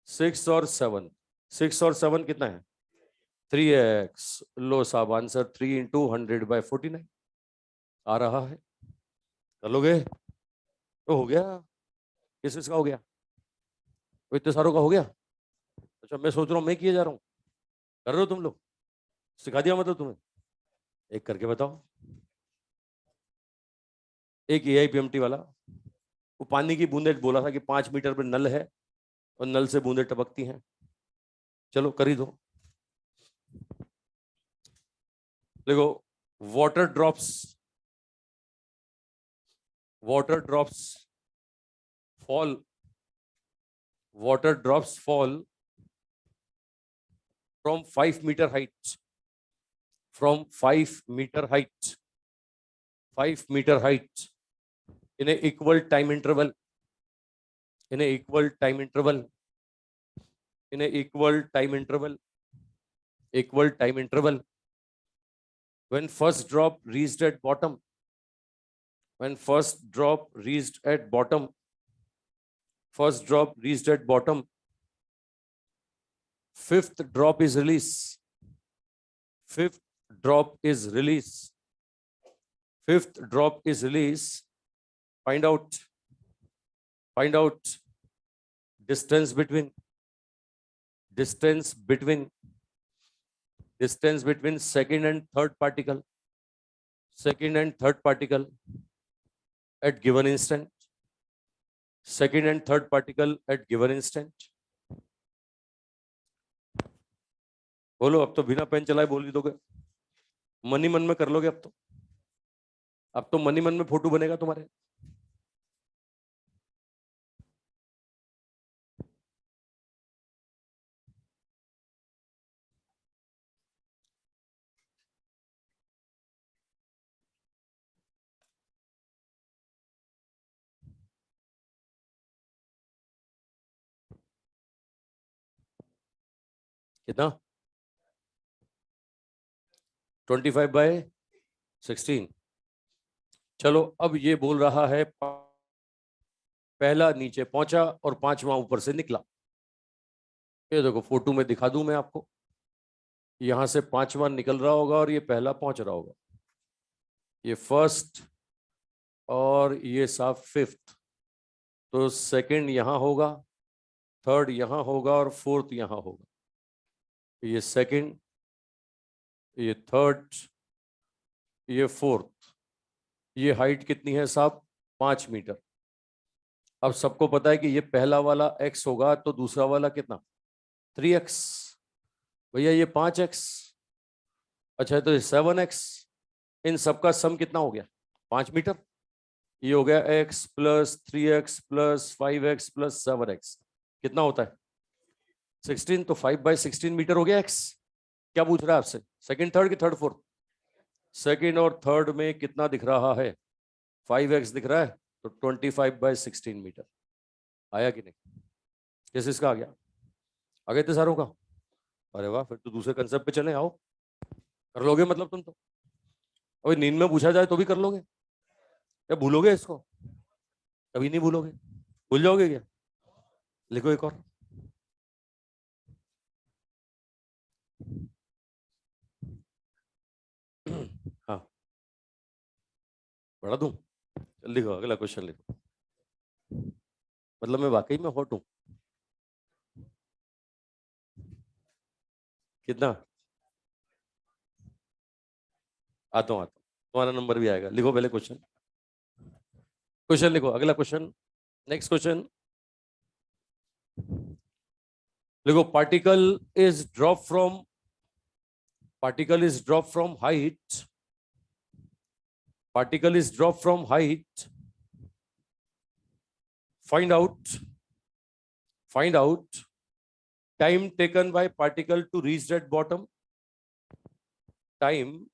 Speaker 1: 7. 6 और 7 कितना है? 3x. लो साहब आंसर 3 × 100/49 आ रहा है. चलोगे तो हो गया. किस किसका हो गया? इतने सारों का हो गया. अच्छा, मैं सोच रहा हूँ मैं किए जा रहा हूँ. कर रहे हो तुम लोग? सिखा दिया मतलब तुम्हें? एक करके बताओ. एक AIPMT वाला, वो पानी की बूंदे बोला था कि 5 मीटर पर नल है और नल से बूंदे टपकती हैं. चलो कर ही दो. देखो, water drops fall from 5 meter height, 5 meter height in a equal time interval, when first drop reached at bottom, fifth drop is release. Fifth drop is release. Find out distance between second and third particle. Second and third particle at given instant. Second and third particle at given instant. बोलो, अब तो बिना पेन चलाए बोल ही दोगे। मन ही मन में कर लोगे अब तो मन ही मन में फोटो बनेगा तुम्हारे। कितना? 25/16। चलो, अब ये बोल रहा है पहला नीचे पहुंचा और पांचवा ऊपर से निकला। ये देखो फोटो में दिखा दूं मैं आपको। यहां से पांचवा निकल रहा होगा और ये पहला पहुंच रहा होगा। ये फर्स्ट और ये साफ फिफ्थ। तो सेकंड यहां होगा, थर्ड यहां होगा और फोर्थ यहां होगा। ये सेकंड, ये थर्ड, ये फोर्थ। ये हाइट कितनी है साहब? 5 मीटर। अब सबको पता है कि ये पहला वाला x होगा तो दूसरा वाला कितना? 3x। भैया ये 5x। अच्छा, तो ये 7x। इन सबका सम कितना हो गया? 5 मीटर। ये हो गया x plus 3x plus 5x plus 7x। कितना होता है? 16। तो 5/16 मीटर हो गया x। क्या पूछ रहा है आपसे? सेकंड थर्ड की थर्ड फोर्थ? सेकंड और थर्ड में कितना दिख रहा है? 5x दिख रहा है। तो 25/16 मीटर आया कि नहीं? किस इसका आ गया? आ गए थे सारों का? अरे वाह, फिर तो दूसरे कंसेप्ट पे चले। आओ, कर लोगे मतलब तुम तो। अभी नींद में पूछा जाए तो भी कर लोगे या भूलोगे इसको? कभी नहीं भूलोगे। भूल जाओगे क्या? लिखो एक और। हाँ, बढ़ा दूं? लिखो, अगला क्वेश्चन लिखो। मतलब मैं वाकई में हॉट हूं? कितना? आता हूं। तुम्हारा नंबर भी आएगा। लिखो पहले क्वेश्चन। क्वेश्चन लिखो, अगला क्वेश्चन। नेक्स्ट क्वेश्चन लिखो। particle is dropped from height. Particle is dropped from height. Find out time taken by particle to reach that bottom. Time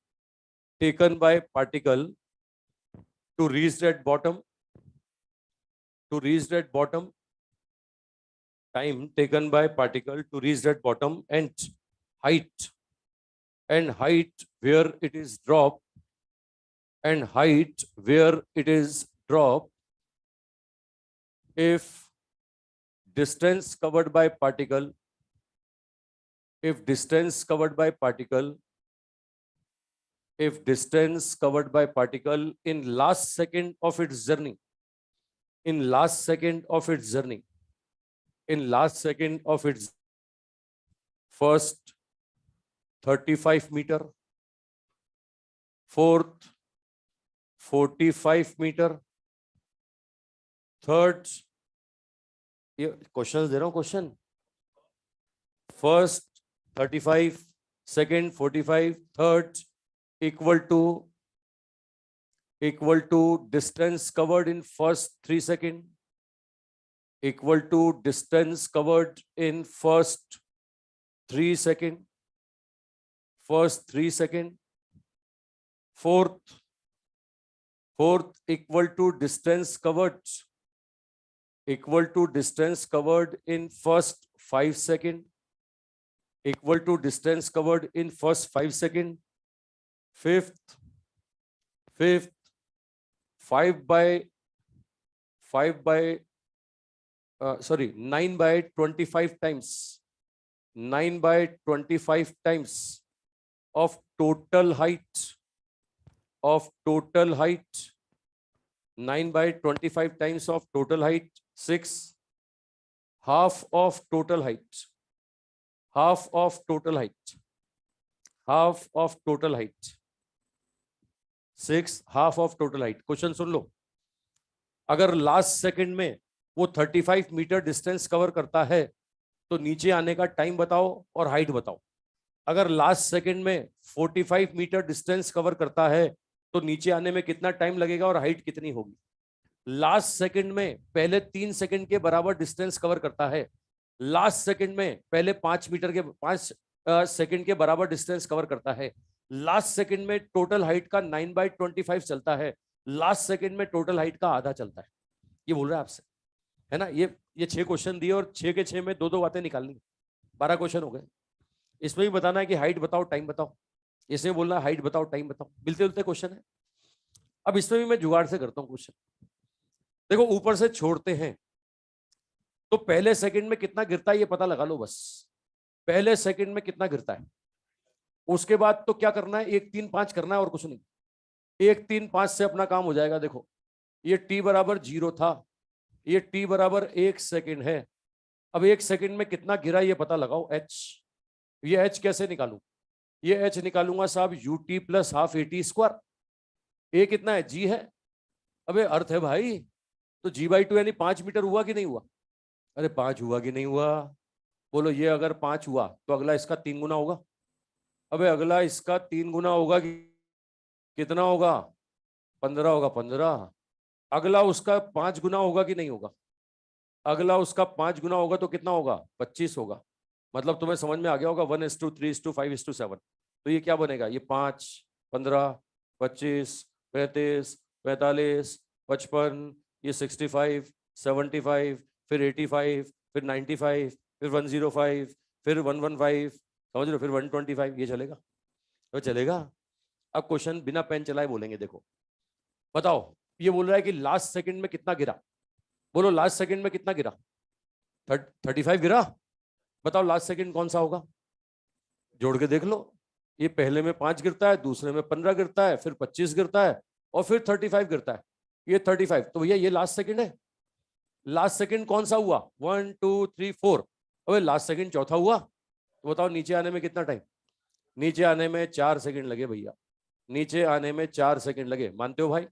Speaker 1: taken by particle to reach that bottom. Time taken by particle to reach that bottom, and height where it is dropped, if distance covered by particle in last second of its journey, first 35 meter, fourth 45 meter, third, ये क्वेश्चन दे रहा हूं। Question first 35, second 45, third equal to distance covered in first 3 seconds, equal to distance covered in first 3 seconds, fourth equal to distance covered in first 5 seconds, equal to distance covered in first 5 seconds. Fifth 9/25 times, 9/25 times of total height of total height, 9 by 25 times of total height, 6. Half of total height, half of total height, half of total height, 6. half of total height. Question सुन लो, अगर लास्ट सेकंड में वो 35 मीटर डिस्टेंस कवर करता है तो नीचे आने का टाइम बताओ और हाइट बताओ। अगर लास्ट सेकंड में 45 मीटर डिस्टेंस कवर करता है तो नीचे आने में कितना टाइम लगेगा और हाइट कितनी होगी। लास्ट सेकंड में पहले 3 सेकंड के बराबर डिस्टेंस कवर करता है, लास्ट सेकंड में पहले 5 सेकंड के बराबर डिस्टेंस कवर करता है, लास्ट सेकंड में टोटल हाइट का 9 by 25 चलता है, लास्ट सेकंड में टोटल हाइट का आधा चलता है। ये बोल रहा है आपसे, है ना। ये 6 क्वेश्चन दिए और 6 के 6 में 2-2 बातें निकालनी, 12 क्वेश्चन हो गए। इसमें भी बताना है कि हाइट बताओ टाइम बताओ, इसमें बोलना हाइट बताओ टाइम बताओ, मिलते जुलते क्वेश्चन है। अब इसमें भी मैं जुगाड़ से करता हूँ क्वेश्चन। देखो ऊपर से छोड़ते हैं तो पहले सेकंड में कितना गिरता है ये पता लगा लो, बस पहले सेकंड में कितना गिरता है। उसके बाद तो क्या करना है, 1 3 5 करना है और कुछ नहीं। 1 3 5 से अपना काम हो जाएगा। देखो ये t बराबर 0 था, ये t बराबर 1 सेकंड है। अब 1 सेकंड में कितना गिरा ये पता लगाओ, h। ये h कैसे निकालूं, ये h निकालूंगा साहब ut plus half at square. a कितना है, g है। अबे अर्थ है भाई, तो g/2 यानी 5 मीटर हुआ कि नहीं हुआ। अरे 5 हुआ कि नहीं हुआ, बोलो। ये अगर 5 हुआ तो अगला इसका 3 गुना होगा। अबे अगला इसका 3 गुना होगा कि कितना होगा, 15 होगा। 15। अगला उसका 5 गुना होगा कि नहीं होगा, अगला उसका 5 गुना होगा तो कितना होगा, 25 होगा। मतलब तुम्हें समझ में आ गया होगा 1:3:5:7। तो ये क्या बनेगा, ये 5 15 25 35 45 55, ये 65 75, फिर 85, फिर 95, फिर 105, फिर 115, समझ लो, फिर 125। ये चलेगा, तो चलेगा। अब क्वेश्चन बिना पेन चलाए बोलेंगे। देखो बताओ, ये बोल रहा है कि लास्ट सेकंड में कितना गिरा। बोलो लास्ट सेकंड में कितना गिरा, 35 गिरा। बताओ लास्ट सेकंड कौन सा होगा, जोड़ के देख लो। ये पहले में 5 गिरता है, दूसरे में 15 गिरता है, फिर 25 गिरता है और फिर 35 गिरता है। ये 35, तो भैया ये लास्ट सेकंड है। लास्ट सेकंड कौन सा हुआ, 1 2 3 4। अबे लास्ट सेकंड चौथा हुआ, तो बताओ नीचे आने में कितना टाइम। नीचे आने में 4 सेकंड लगे भैया, नीचे आने में 4 सेकंड लगे। मानते हो भाई,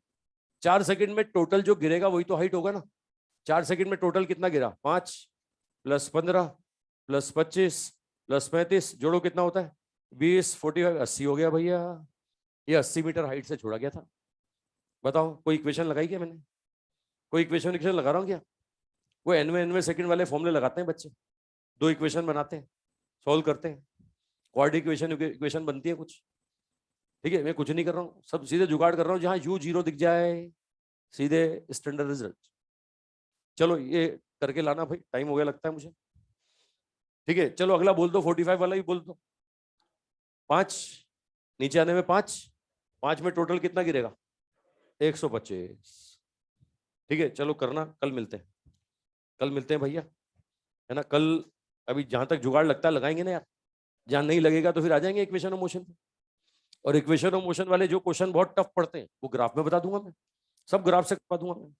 Speaker 1: 4 सेकंड में टोटल जो गिरेगा वही तो हाइट होगा ना। 4 सेकंड में टोटल कितना गिरा, 5 + 15 + 25 + 35, जोड़ो कितना होता है, 20 45 80 हो गया भैया। ये 80 मीटर हाइट से छोड़ा गया था। बताओ कोई इक्वेशन लगाई क्या मैंने, कोई इक्वेशन लगा रहा हूँ क्या। वो nवें सेकंड वाले फॉर्मूले लगाते हैं बच्चे, 2 इक्वेशन बनाते हैं, सॉल्व करते हैं, क्वाड्रेटिक इक्वेशन बनती है कुछ। ठीक है, मैं कुछ नहीं कर रहा हूँ, सब सीधे जुगाड़ कर रहा हूँ। जहां u 0 दिख जाए सीधे स्टैंडर्ड रिजल्ट। चलो ये करके लाना भाई, टाइम हो गया लगता है मुझे। ठीक है चलो अगला बोल दो, 45 वाला भी बोल दो। 5 नीचे आने में 5 में टोटल कितना गिरेगा, 125। ठीक है चलो करना, कल मिलते हैं, कल मिलते हैं भैया, है ना। कल अभी जहां तक जुगाड़ लगता है लगाएंगे ना यार, जहां नहीं लगेगा तो फिर आ जाएंगे इक्वेशन ऑफ मोशन पे। और इक्वेशन ऑफ मोशन वाले जो क्वेश्चन बहुत टफ पड़ते हैं वो ग्राफ में बता दूंगा मैं, सब ग्राफ से बता दूंगा मैं।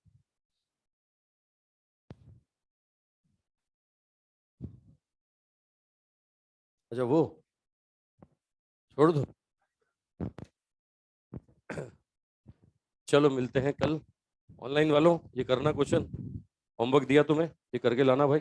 Speaker 1: अच्छा वो छोड़ दो, चलो मिलते हैं कल। ऑनलाइन वालों ये करना, क्वेश्चन होमवर्क दिया तुम्हें, ये करके लाना भाई।